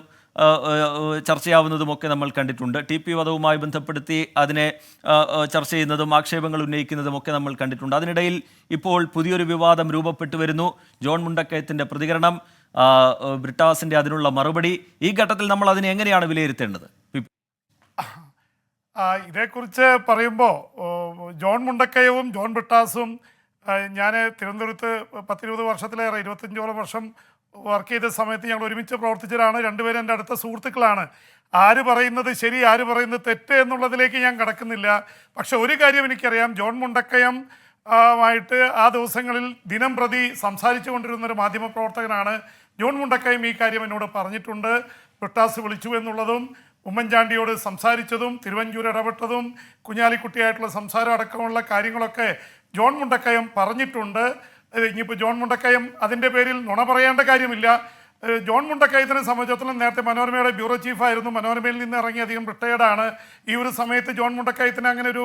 ചർച്ചയാവുന്നതുമൊക്കെ നമ്മൾ കണ്ടിട്ടുണ്ട്. TP വധവുമായി ബന്ധപ്പെടുത്തി അതിനെ ചർച്ച ചെയ്യുന്നതും ആക്ഷേപങ്ങൾ ഉന്നയിക്കുന്നതുമൊക്കെ നമ്മൾ കണ്ടിട്ടുണ്ട്. അതിനിടയിൽ ഇപ്പോൾ പുതിയൊരു വിവാദം രൂപപ്പെട്ടു വരുന്നു. ജോൺ മുണ്ടക്കയത്തിൻ്റെ പ്രതികരണം, ബ്രിട്ടാസിൻ്റെ അതിനുള്ള മറുപടി. ഈ ഘട്ടത്തിൽ നമ്മൾ അതിനെ എങ്ങനെയാണ് വിലയിരുത്തേണ്ടത്? ഇതേക്കുറിച്ച് പറയുമ്പോൾ ജോൺ മുണ്ടക്കയവും ജോൺ ബ്രിട്ടാസും ഞാൻ തിരുവനന്തപുരത്ത് 10-20 വർഷത്തിലേറെ 25ഓളം വർഷം വർക്ക് ചെയ്ത സമയത്ത് ഞങ്ങൾ ഒരുമിച്ച് പ്രവർത്തിച്ചവരാണ്. രണ്ടുപേരും എൻ്റെ അടുത്ത സുഹൃത്തുക്കളാണ്. ആര് പറയുന്നത് ശരി, ആര് പറയുന്നത് തെറ്റ് എന്നുള്ളതിലേക്ക് ഞാൻ കടക്കുന്നില്ല. പക്ഷെ ഒരു കാര്യം എനിക്കറിയാം, ജോൺ മുണ്ടക്കയം ആയിട്ട് ആ ദിവസങ്ങളിൽ ദിനം പ്രതി സംസാരിച്ചു കൊണ്ടിരുന്നൊരു മാധ്യമപ്രവർത്തകനാണ്. ജോൺ മുണ്ടക്കയം ഈ കാര്യം എന്നോട് പറഞ്ഞിട്ടുണ്ട്. ബ്രിട്ടാസ് വിളിച്ചു എന്നുള്ളതും ഉമ്മൻചാണ്ടിയോട് സംസാരിച്ചതും തിരുവഞ്ചൂർ ഇടപെട്ടതും കുഞ്ഞാലിക്കുട്ടിയായിട്ടുള്ള സംസാരം അടക്കമുള്ള കാര്യങ്ങളൊക്കെ ജോൺ മുണ്ടക്കയം പറഞ്ഞിട്ടുണ്ട്. ഇനിയിപ്പോൾ ജോൺ മുണ്ടക്കയം അതിൻ്റെ പേരിൽ നുണ പറയേണ്ട കാര്യമില്ല. ജോൺ മുണ്ടക്കയത്തിനെ സംബന്ധിച്ചിടത്തോളം നേരത്തെ മനോരമയുടെ ബ്യൂറോ ചീഫായിരുന്നു. മനോരമയിൽ നിന്ന് ഇറങ്ങി അധികം റിട്ടയേർഡാണ്. ഈ ഒരു സമയത്ത് ജോൺ മുണ്ടക്കയത്തിന് അങ്ങനെ ഒരു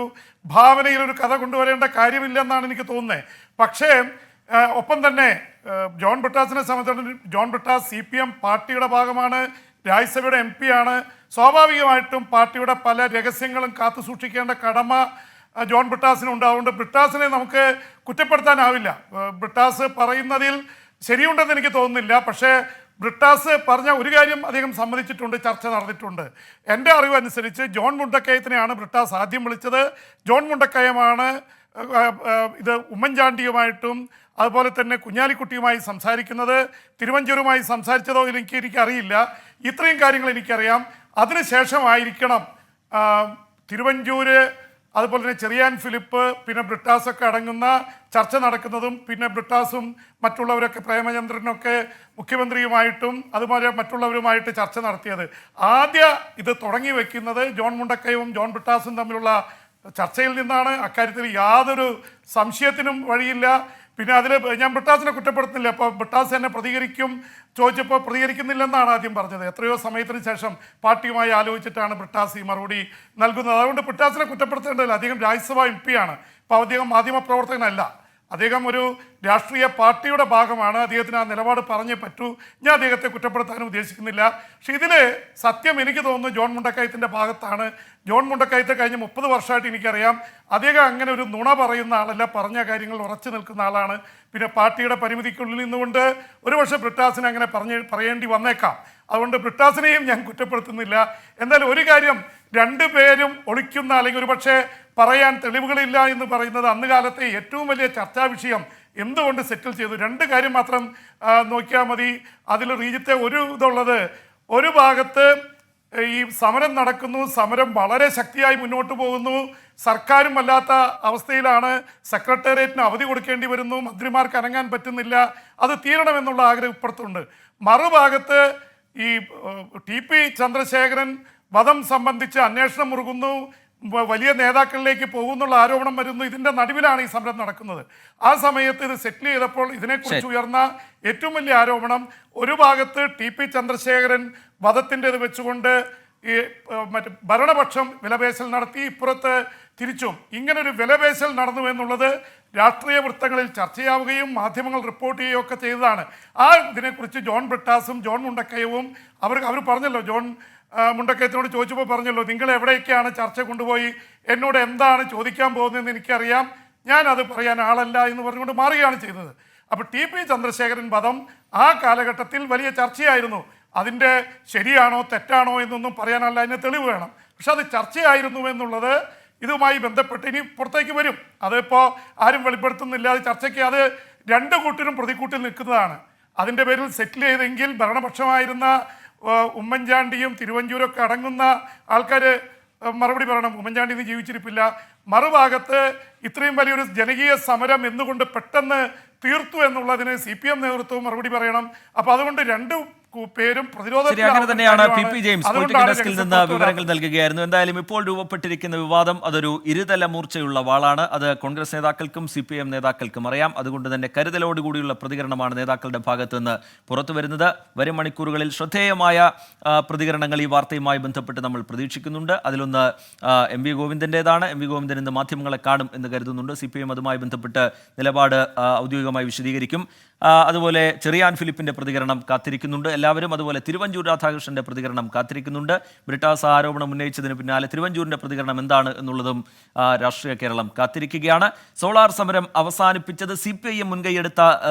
ഭാവനയിലൊരു കഥ കൊണ്ടുവരേണ്ട കാര്യമില്ലെന്നാണ് എനിക്ക് തോന്നുന്നത്. പക്ഷേ ഒപ്പം തന്നെ ജോൺ ബ്രിട്ടാസിനെ സംബന്ധിച്ചിടത്തോളം ജോൺ ബ്രിട്ടാസ് CPM പാർട്ടിയുടെ ഭാഗമാണ്, രാജ്യസഭയുടെ MP ആണ്. സ്വാഭാവികമായിട്ടും പാർട്ടിയുടെ പല രഹസ്യങ്ങളും കാത്തു സൂക്ഷിക്കേണ്ട കടമ ജോൺ ബ്രിട്ടാസിനുണ്ട്. അതുകൊണ്ട് ബ്രിട്ടാസിനെ നമുക്ക് കുറ്റപ്പെടുത്താനാവില്ല. ബ്രിട്ടാസ് പറയുന്നതിൽ ശരിയുണ്ടെന്ന് എനിക്ക് തോന്നുന്നില്ല. പക്ഷേ ബ്രിട്ടാസ് പറഞ്ഞ ഒരു കാര്യം അദ്ദേഹം സമ്മതിച്ചിട്ടുണ്ട്, ചർച്ച നടന്നിട്ടുണ്ട്. എൻ്റെ അറിവനുസരിച്ച് ജോൺ മുണ്ടക്കയത്തിനെയാണ് ബ്രിട്ടാസ് ആദ്യം വിളിച്ചത്. ജോൺ മുണ്ടക്കയമാണ് ഇത് ഉമ്മൻചാണ്ടിയുമായിട്ടും അതുപോലെ തന്നെ കുഞ്ഞാലിക്കുട്ടിയുമായി സംസാരിക്കുന്നത്. തിരുവഞ്ചൂരുമായി സംസാരിച്ചതോ എനിക്കറിയില്ല. ഇത്രയും കാര്യങ്ങൾ എനിക്കറിയാം. അതിനുശേഷമായിരിക്കണം തിരുവഞ്ചൂര്, അതുപോലെ തന്നെ ചെറിയാൻ ഫിലിപ്പ്, പിന്നെ ബ്രിട്ടാസൊക്കെ അടങ്ങുന്ന ചർച്ച നടക്കുന്നതും പിന്നെ ബ്രിട്ടാസും മറ്റുള്ളവരൊക്കെ പ്രേമചന്ദ്രനൊക്കെ മുഖ്യമന്ത്രിയുമായിട്ടും അതുപോലെ മറ്റുള്ളവരുമായിട്ട് ചർച്ച നടത്തിയത്. ഇത് തുടങ്ങി വെക്കുന്നത് ജോൺ മുണ്ടക്കയവും ജോൺ ബ്രിട്ടാസും തമ്മിലുള്ള ചർച്ചയിൽ നിന്നാണ്. അക്കാര്യത്തിൽ യാതൊരു സംശയത്തിനും വഴിയില്ല. പിന്നെ അതിൽ ഞാൻ ബ്രിട്ടാസിനെ കുറ്റപ്പെടുത്തുന്നില്ല. അപ്പോൾ ബ്രിട്ടാസ് എന്നെ ചോദിച്ചപ്പോൾ പ്രതികരിക്കുന്നില്ലെന്നാണ് ആദ്യം പറഞ്ഞത്. എത്രയോ സമയത്തിന് ശേഷം പാർട്ടിയുമായി ആലോചിച്ചിട്ടാണ് ബ്രിട്ടാസ് ഈ മറുപടി നൽകുന്നത്. അതുകൊണ്ട് ബ്രിട്ടാസിനെ കുറ്റപ്പെടുത്തേണ്ടതില്ല. അദ്ദേഹം രാജ്യസഭാ MP ആണ്. അപ്പോൾ അദ്ദേഹം മാധ്യമപ്രവർത്തകനല്ല. അദ്ദേഹം ഒരു രാഷ്ട്രീയ പാർട്ടിയുടെ ഭാഗമാണ്. അദ്ദേഹത്തിന് ആ നിലപാട് പറഞ്ഞേ പറ്റൂ. ഞാൻ അദ്ദേഹത്തെ കുറ്റപ്പെടുത്താനും ഉദ്ദേശിക്കുന്നില്ല. പക്ഷെ ഇതിൽ സത്യം എനിക്ക് തോന്നുന്നു ജോൺ മുണ്ടക്കയത്തിൻ്റെ ഭാഗത്താണ്. ജോൺ മുണ്ടക്കയത്തെ കഴിഞ്ഞ 30 വർഷമായിട്ട് എനിക്കറിയാം. അദ്ദേഹം അങ്ങനെ ഒരു നുണ പറയുന്ന ആളല്ല, പറഞ്ഞ കാര്യങ്ങൾ ഉറച്ചു നിൽക്കുന്ന ആളാണ്. പിന്നെ പാർട്ടിയുടെ പരിമിതിക്കുള്ളിൽ നിന്നുകൊണ്ട് ഒരുപക്ഷെ ബ്രിട്ടാസിനെ അങ്ങനെ പറയേണ്ടി വന്നേക്കാം. അതുകൊണ്ട് ബ്രിട്ടാസിനെയും ഞാൻ കുറ്റപ്പെടുത്തുന്നില്ല. എന്നാലും ഒരു കാര്യം, രണ്ടുപേരും ഒളിക്കുന്ന അല്ലെങ്കിൽ ഒരുപക്ഷെ പറയാൻ തെളിവുകളില്ല എന്ന് പറയുന്നത് അന്ന് കാലത്തെ ഏറ്റവും വലിയ ചർച്ചാ വിഷയം എന്തുകൊണ്ട് സെറ്റിൽ ചെയ്തു? 2 കാര്യം മാത്രം നോക്കിയാൽ മതി. അതിൽ റീജിത്തെ ഒരു ഇതുള്ളത്, ഒരു ഭാഗത്ത് ഈ സമരം നടക്കുന്നു, സമരം വളരെ ശക്തിയായി മുന്നോട്ട് പോകുന്നു, സർക്കാരും അല്ലാത്ത അവസ്ഥയിലാണ്, സെക്രട്ടേറിയറ്റിന് അവധി കൊടുക്കേണ്ടി വരുന്നു, മന്ത്രിമാർക്ക് അനങ്ങാൻ പറ്റുന്നില്ല, അത് തീരണമെന്നുള്ള ആഗ്രഹം ഇപ്പുറത്തുണ്ട്. മറുഭാഗത്ത് ഈ ടി.പി. ചന്ദ്രശേഖരൻ വധം സംബന്ധിച്ച് അന്വേഷണം മുറുകുന്നു, വലിയ നേതാക്കളിലേക്ക് പോകുന്നുള്ള ആരോപണം വരുന്നു. ഇതിൻ്റെ നടുവിലാണ് ഈ സമരം നടക്കുന്നത്. ആ സമയത്ത് ഇത് സെറ്റിൽ ചെയ്തപ്പോൾ ഇതിനെക്കുറിച്ച് ഉയർന്ന ഏറ്റവും വലിയ ആരോപണം, ഒരു ഭാഗത്ത് ടി.പി. ചന്ദ്രശേഖരൻ വധത്തിൻ്റെത് വെച്ചുകൊണ്ട് ഈ മറ്റ് ഭരണപക്ഷം വിലപേശൽ നടത്തി, ഇപ്പുറത്ത് തിരിച്ചും ഇങ്ങനൊരു വിലപേശൽ നടന്നു എന്നുള്ളത് രാഷ്ട്രീയ വൃത്തങ്ങളിൽ ചർച്ചയാവുകയും മാധ്യമങ്ങൾ റിപ്പോർട്ട് ചെയ്യുകയും ഒക്കെ ചെയ്തതാണ്. ആ ഇതിനെക്കുറിച്ച് ജോൺ ബ്രിട്ടാസും ജോൺ മുണ്ടക്കയവും അവർ പറഞ്ഞല്ലോ, ജോൺ മുണ്ടക്കയത്തിനോട് ചോദിച്ചപ്പോൾ പറഞ്ഞല്ലോ, നിങ്ങൾ എവിടേക്കാണ് ചർച്ച കൊണ്ടുപോയി, എന്നോട് എന്താണ് ചോദിക്കാൻ പോകുന്നതെന്ന് എനിക്കറിയാം, ഞാൻ അത് പറയാൻ ആളല്ല എന്ന് പറഞ്ഞുകൊണ്ട് മാറുകയാണ് ചെയ്തത്. അപ്പോൾ ടി.പി. ചന്ദ്രശേഖരൻ വധം ആ കാലഘട്ടത്തിൽ വലിയ ചർച്ചയായിരുന്നു. അതിൻ്റെ ശരിയാണോ തെറ്റാണോ എന്നൊന്നും പറയാനല്ല, അതിന് തെളിവ് വേണം. പക്ഷെ അത് ചർച്ചയായിരുന്നു എന്നുള്ളത് ഇതുമായി ബന്ധപ്പെട്ട് ഇനി പുറത്തേക്ക് വരും. അതിപ്പോൾ ആരും വെളിപ്പെടുത്തുന്നില്ല. അത് ചർച്ചയ്ക്ക് അത് രണ്ട് കൂട്ടരും പ്രതിക്കൂട്ടിൽ നിൽക്കുന്നതാണ്. അതിൻ്റെ പേരിൽ സെറ്റിൽ ചെയ്തെങ്കിൽ ഭരണപക്ഷമായിരുന്ന ഉമ്മൻചാണ്ടിയും തിരുവഞ്ചൂരൊക്കെ അടങ്ങുന്ന ആൾക്കാർ മറുപടി പറയണം, ഉമ്മൻചാണ്ടി ഇന്ന് ജീവിച്ചിരിപ്പില്ല. മറുഭാഗത്ത് ഇത്രയും വലിയൊരു ജനകീയ സമരം എന്തുകൊണ്ട് പെട്ടെന്ന് തീർത്തു എന്നുള്ളതിന് CPM നേതൃത്വവും മറുപടി പറയണം. അപ്പോൾ അതുകൊണ്ട് രണ്ട് പേരും ശരി, അങ്ങനെ തന്നെയാണ്. പി ജെയിംസ് പൊളിറ്റിക്കൽ ഡെസ്കിൽ നിന്ന് വിവരങ്ങൾ നൽകുകയായിരുന്നു. എന്തായാലും ഇപ്പോൾ രൂപപ്പെട്ടിരിക്കുന്ന വിവാദം അതൊരു ഇരുതല മൂർച്ചയുള്ള വാളാണ്. അത് കോൺഗ്രസ് നേതാക്കൾക്കും CPM നേതാക്കൾക്കും അറിയാം. അതുകൊണ്ട് തന്നെ കരുതലോടുകൂടിയുള്ള പ്രതികരണമാണ് നേതാക്കളുടെ ഭാഗത്ത് നിന്ന് പുറത്തു വരുന്നത്. വരും മണിക്കൂറുകളിൽ ശ്രദ്ധേയമായ പ്രതികരണങ്ങൾ ഈ വാർത്തയുമായി ബന്ധപ്പെട്ട് നമ്മൾ പ്രതീക്ഷിക്കുന്നുണ്ട്. അതിലൊന്ന് MV ഗോവിന്ദൻ്റേതാണ്. MV ഗോവിന്ദൻ ഇന്ന് മാധ്യമങ്ങളെ കാണും എന്ന് കരുതുന്നുണ്ട്. CPM അതുമായി ബന്ധപ്പെട്ട് നിലപാട് ഔദ്യോഗികമായി വിശദീകരിക്കും. അതുപോലെ ചെറിയാൻ ഫിലിപ്പിൻ്റെ പ്രതികരണം കാത്തിരിക്കുന്നുണ്ട് എല്ലാവരും. അതുപോലെ തിരുവഞ്ചൂർ രാധാകൃഷ്ണൻ്റെ പ്രതികരണം കാത്തിരിക്കുന്നുണ്ട്. ബ്രിട്ടാസ് ആരോപണം ഉന്നയിച്ചതിന് പിന്നാലെ തിരുവഞ്ചൂരിൻ്റെ പ്രതികരണം എന്താണ് എന്നുള്ളതും രാഷ്ട്രീയ കേരളം കാത്തിരിക്കുകയാണ്. സോളാർ സമരം അവസാനിപ്പിച്ചത് CPIM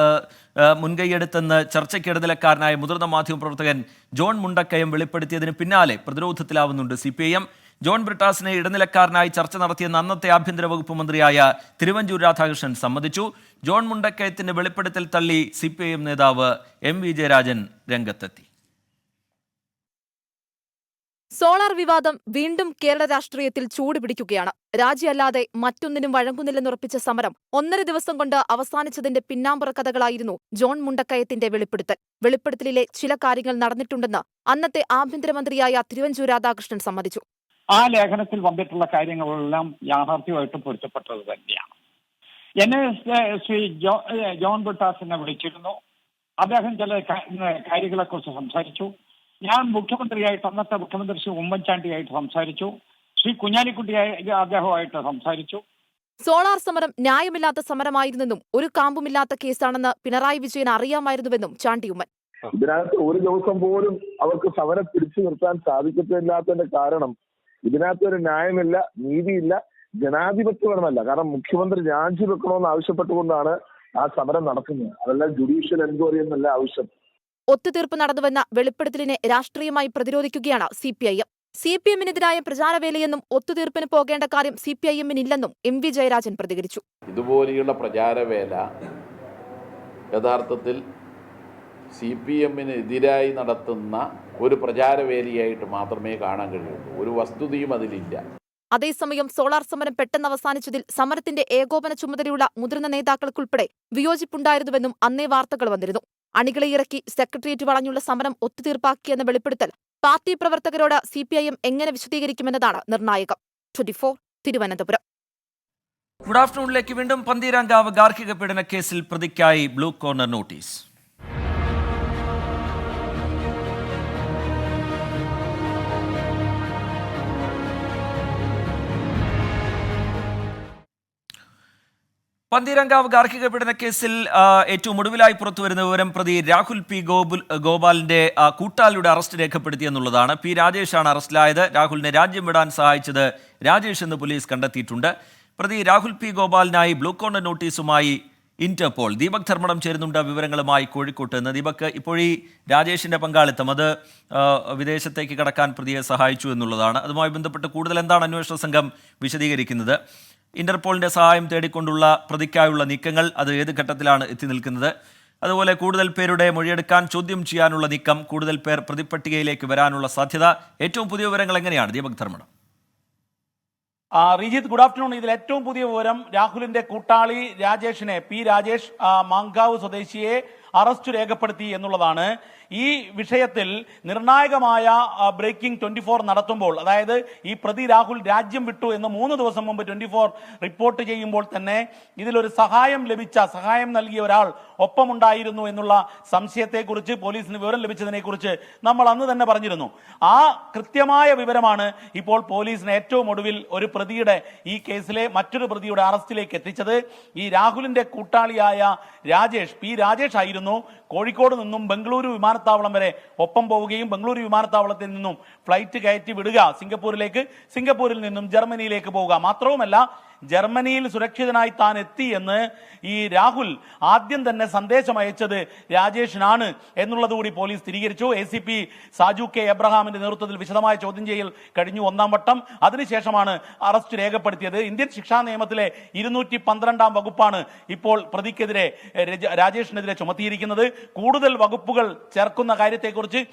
മുൻകൈയെടുത്തെന്ന് ചർച്ചയ്ക്ക് ഇടനിലക്കാരനായ മുതിർന്ന മാധ്യമപ്രവർത്തകൻ ജോൺ മുണ്ടക്കയം വെളിപ്പെടുത്തിയതിന് പിന്നാലെ പ്രതിരോധത്തിലാവുന്നുണ്ട് CPIM. ജോൺ ബ്രിട്ടാസിനെ ഇടനിലക്കാരനായി ചർച്ച നടത്തിയെന്ന് അന്നത്തെ ആഭ്യന്തര വകുപ്പ് മന്ത്രിയായ തിരുവഞ്ചൂർ രാധാകൃഷ്ണൻ സമ്മതിച്ചു. ജോൺ മുണ്ടക്കയത്തിന്റെ വെളിപ്പെടുത്തൽ തള്ളി CPIM നേതാവ് MV ജയരാജൻ രംഗത്തെത്തി. സോളാർ വിവാദം വീണ്ടും കേരള രാഷ്ട്രീയത്തിൽ ചൂടുപിടിക്കുകയാണ്. രാജിയല്ലാതെ മറ്റൊന്നിനും വഴങ്ങുന്നില്ലെന്നുറപ്പിച്ച സമരം 1.5 ദിവസം കൊണ്ട് അവസാനിച്ചതിന്റെ പിന്നാമ്പുറ കഥകളായിരുന്നു ജോൺ മുണ്ടക്കയത്തിന്റെ വെളിപ്പെടുത്തൽ. വെളിപ്പെടുത്തലിലെ ചില കാര്യങ്ങൾ നടന്നിട്ടുണ്ടെന്ന് അന്നത്തെ ആഭ്യന്തരമന്ത്രിയായ തിരുവഞ്ചൂർ രാധാകൃഷ്ണൻ സമ്മതിച്ചു. ആ ലേഖനത്തിൽ വന്നിട്ടുള്ള കാര്യങ്ങളെല്ലാം യാഥാർത്ഥ്യമായിട്ട് പൊരുത്തപ്പെട്ടത് തന്നെയാണ്. എന്നെ ശ്രീ ജോൺ ബ്രിട്ടാസിനെ വിളിച്ചിരുന്നു. അദ്ദേഹം ചില കാര്യങ്ങളെക്കുറിച്ച് സംസാരിച്ചു. ഞാൻ അന്നത്തെ മുഖ്യമന്ത്രി ശ്രീ ഉമ്മൻചാണ്ടിയായിട്ട് സംസാരിച്ചു. ശ്രീ കുഞ്ഞാലിക്കുട്ടിയായി അദ്ദേഹമായിട്ട് സംസാരിച്ചു. സോളാർ സമരം ന്യായമില്ലാത്ത സമരമായിരുന്നെന്നും ഒരു കാമ്പുമില്ലാത്ത കേസാണെന്ന് പിണറായി വിജയൻ അറിയാമായിരുന്നുവെന്നും ചാണ്ടിയുമ്മൻ. ഇതിനകത്ത് ഒരു ദിവസം പോലും അവർക്ക് സമരം പിടിച്ചു നിർത്താൻ സാധിക്കത്തില്ലാത്തതിന്റെ കാരണം ഇതിനകത്തൊരു ന്യായമില്ല, നീതിയില്ല, ജനാധിപത്യപരമല്ല. കാരണം മുഖ്യമന്ത്രി രാജിവെക്കണമെന്ന് ആവശ്യപ്പെട്ടുകൊണ്ടാണ് ആ സമരം നടക്കുന്നത്. അതല്ല ജുഡീഷ്യൽ എൻക്വയറി എന്നല്ല ആവശ്യം. ഒത്തുതീർപ്പ് നടന്നുവെന്ന വെളിപ്പെടുത്തലിനെ രാഷ്ട്രീയമായി പ്രതിരോധിക്കുകയാണ് CPIM. CPM-നെതിരായ പ്രചാരവേലയെന്നും ഒത്തുതീർപ്പിന് പോകേണ്ട കാര്യം CPIM-നില്ലെന്നും MV ജയരാജൻ പ്രതികരിച്ചു. ഇതുപോലെയുള്ള പ്രചാരവേല യഥാർത്ഥത്തിൽ CPM-നെതിരായി നടത്തുന്ന ഒരു പ്രചാരവേലിയായിട്ട് മാത്രമേ കാണാൻ കഴിയുള്ളൂ. ഒരു വസ്തുതയും അതിലില്ല. അതേസമയം സോളാർ സമരം പെട്ടെന്ന് അവസാനിച്ചതിൽ സമരത്തിന്റെ ഏകോപന ചുമതലയുള്ള മുതിർന്ന നേതാക്കൾക്കുൾപ്പെടെ വിയോജിപ്പുണ്ടായിരുന്നുവെന്നും അന്നേ വാർത്തകൾ വന്നിരുന്നു. അണികളെ ഇറക്കി സെക്രട്ടേറിയറ്റ് വളഞ്ഞുള്ള സമരം ഒത്തുതീർപ്പാക്കിയെന്ന വെളിപ്പെടുത്തൽ പാർട്ടി പ്രവർത്തകരോട് CPIM എങ്ങനെ വിശദീകരിക്കുമെന്നതാണ് നിർണായകം. 24 തിരുവനന്തപുരം. ഗുഡ് ആഫ്റ്റർനൂണിലേക്ക് വീണ്ടും. പന്തീരാങ്കാവ് ഗാർഹിക പീഡന കേസിൽ പ്രതിക്കായി ബ്ലൂ കോർണർ നോട്ടീസ്. പന്തീരാങ്കാവ് ഗാർഹിക പീഡന കേസിൽ ഏറ്റവും ഒടുവിലായി പുറത്തുവരുന്ന വിവരം പ്രതി രാഹുൽ P. ഗോപാലിന്റെ കൂട്ടാളിയുടെ അറസ്റ്റ് രേഖപ്പെടുത്തിയെന്നുള്ളതാണ്. P. രാജേഷാണ് അറസ്റ്റിലായത്. രാഹുലിനെ രാജ്യം വിടാൻ സഹായിച്ചത് രാജേഷ് എന്ന് പോലീസ് കണ്ടെത്തിയിട്ടുണ്ട്. പ്രതി രാഹുൽ P. ഗോപാലിനായി ബ്ലൂ കോർണർ നോട്ടീസുമായി ഇന്റർപോൾ. ദീപക് ധർമ്മടം ചേരുന്നുണ്ട് വിവരങ്ങളുമായി കോഴിക്കോട്ട് നിന്ന്. ദീപക്, ഇപ്പോൾ ഈ രാജേഷിന്റെ പങ്കാളിത്തം അത് വിദേശത്തേക്ക് കടക്കാൻ പ്രതിയെ സഹായിച്ചു എന്നുള്ളതാണ്. അതുമായി ബന്ധപ്പെട്ട് കൂടുതൽ എന്താണ് അന്വേഷണ സംഘം വിശദീകരിക്കുന്നത്? ഇന്റർപോളിന്റെ സഹായം തേടിക്കൊണ്ടുള്ള പ്രതിക്കായുള്ള നീക്കങ്ങൾ അത് ഏത് ഘട്ടത്തിലാണ് എത്തി നിൽക്കുന്നത്? അതുപോലെ കൂടുതൽ പേരുടെ മൊഴിയെടുക്കാൻ ചോദ്യം ചെയ്യാനുള്ള നീക്കം, കൂടുതൽ പേർ പ്രതിപ്പട്ടികയിലേക്ക് വരാനുള്ള സാധ്യത. ഏറ്റവും പുതിയ വിവരങ്ങൾ എങ്ങനെയാണ് ദീപക് ധർമ്മടം? Rijith, good afternoon. ഇതിൽ ഏറ്റവും പുതിയ വിവരം, രാഹുലിന്റെ കൂട്ടാളി രാജേഷിനെ, പി രാജേഷ്, മാങ്കാവ് സ്വദേശിയെ അറസ്റ്റ് രേഖപ്പെടുത്തി എന്നുള്ളതാണ്. ഈ വിഷയത്തിൽ നിർണായകമായ ബ്രേക്കിംഗ് 24 നടത്തുമ്പോൾ, അതായത് ഈ പ്രതി രാഹുൽ രാജ്യം വിട്ടു എന്ന് 3 ദിവസം മുമ്പ് 24 റിപ്പോർട്ട് ചെയ്യുമ്പോൾ തന്നെ ഇതിലൊരു സഹായം നൽകിയ ഒരാൾ ഒപ്പമുണ്ടായിരുന്നു എന്നുള്ള സംശയത്തെക്കുറിച്ച് പോലീസിന് വിവരം ലഭിച്ചതിനെക്കുറിച്ച് നമ്മൾ അന്ന് തന്നെ പറഞ്ഞിരുന്നു. ആ കൃത്യമായ വിവരമാണ് ഇപ്പോൾ പോലീസിന് ഏറ്റവും ഒടുവിൽ ഒരു പ്രതിയുടെ, ഈ കേസിലെ മറ്റൊരു പ്രതിയുടെ അറസ്റ്റിലേക്ക് എത്തിച്ചത്. ഈ രാഹുലിന്റെ കൂട്ടാളിയായ രാജേഷ്, പി രാജേഷ് ആയിരുന്നു കോഴിക്കോട് നിന്നും ബംഗളൂരു വിമാനത്താവളം വരെ ഒപ്പം പോവുകയും ബംഗളൂരു വിമാനത്താവളത്തിൽ നിന്നും ഫ്ലൈറ്റ് കയറ്റി വിടുക സിംഗപ്പൂരിലേക്ക്, സിംഗപ്പൂരിൽ നിന്നും ജർമ്മനിയിലേക്ക് പോവുക. മാത്രവുമല്ല, ജർമ്മനിയിൽ സുരക്ഷിതനായി താൻ എത്തി എന്ന് ഈ രാഹുൽ ആദ്യം തന്നെ സന്ദേശം അയച്ചത് രാജേഷിനാണ് എന്നുള്ളതുകൂടി പോലീസ് സ്ഥിരീകരിച്ചു. ACP സാജു കെ എബ്രഹാമിന്റെ നേതൃത്വത്തിൽ വിശദമായ ചോദ്യം ചെയ്യൽ കഴിഞ്ഞു 1ാം വട്ടം. അതിനുശേഷമാണ് അറസ്റ്റ് രേഖപ്പെടുത്തിയത്. ഇന്ത്യൻ ശിക്ഷാ നിയമത്തിലെ 212 വകുപ്പാണ് ഇപ്പോൾ പ്രതിക്കെതിരെ, രാജേഷിനെതിരെ ചുമത്തിയിരിക്കുന്നത്. കൂടുതൽ വകുപ്പുകൾ ചേർക്കുന്ന കാര്യത്തെക്കുറിച്ച്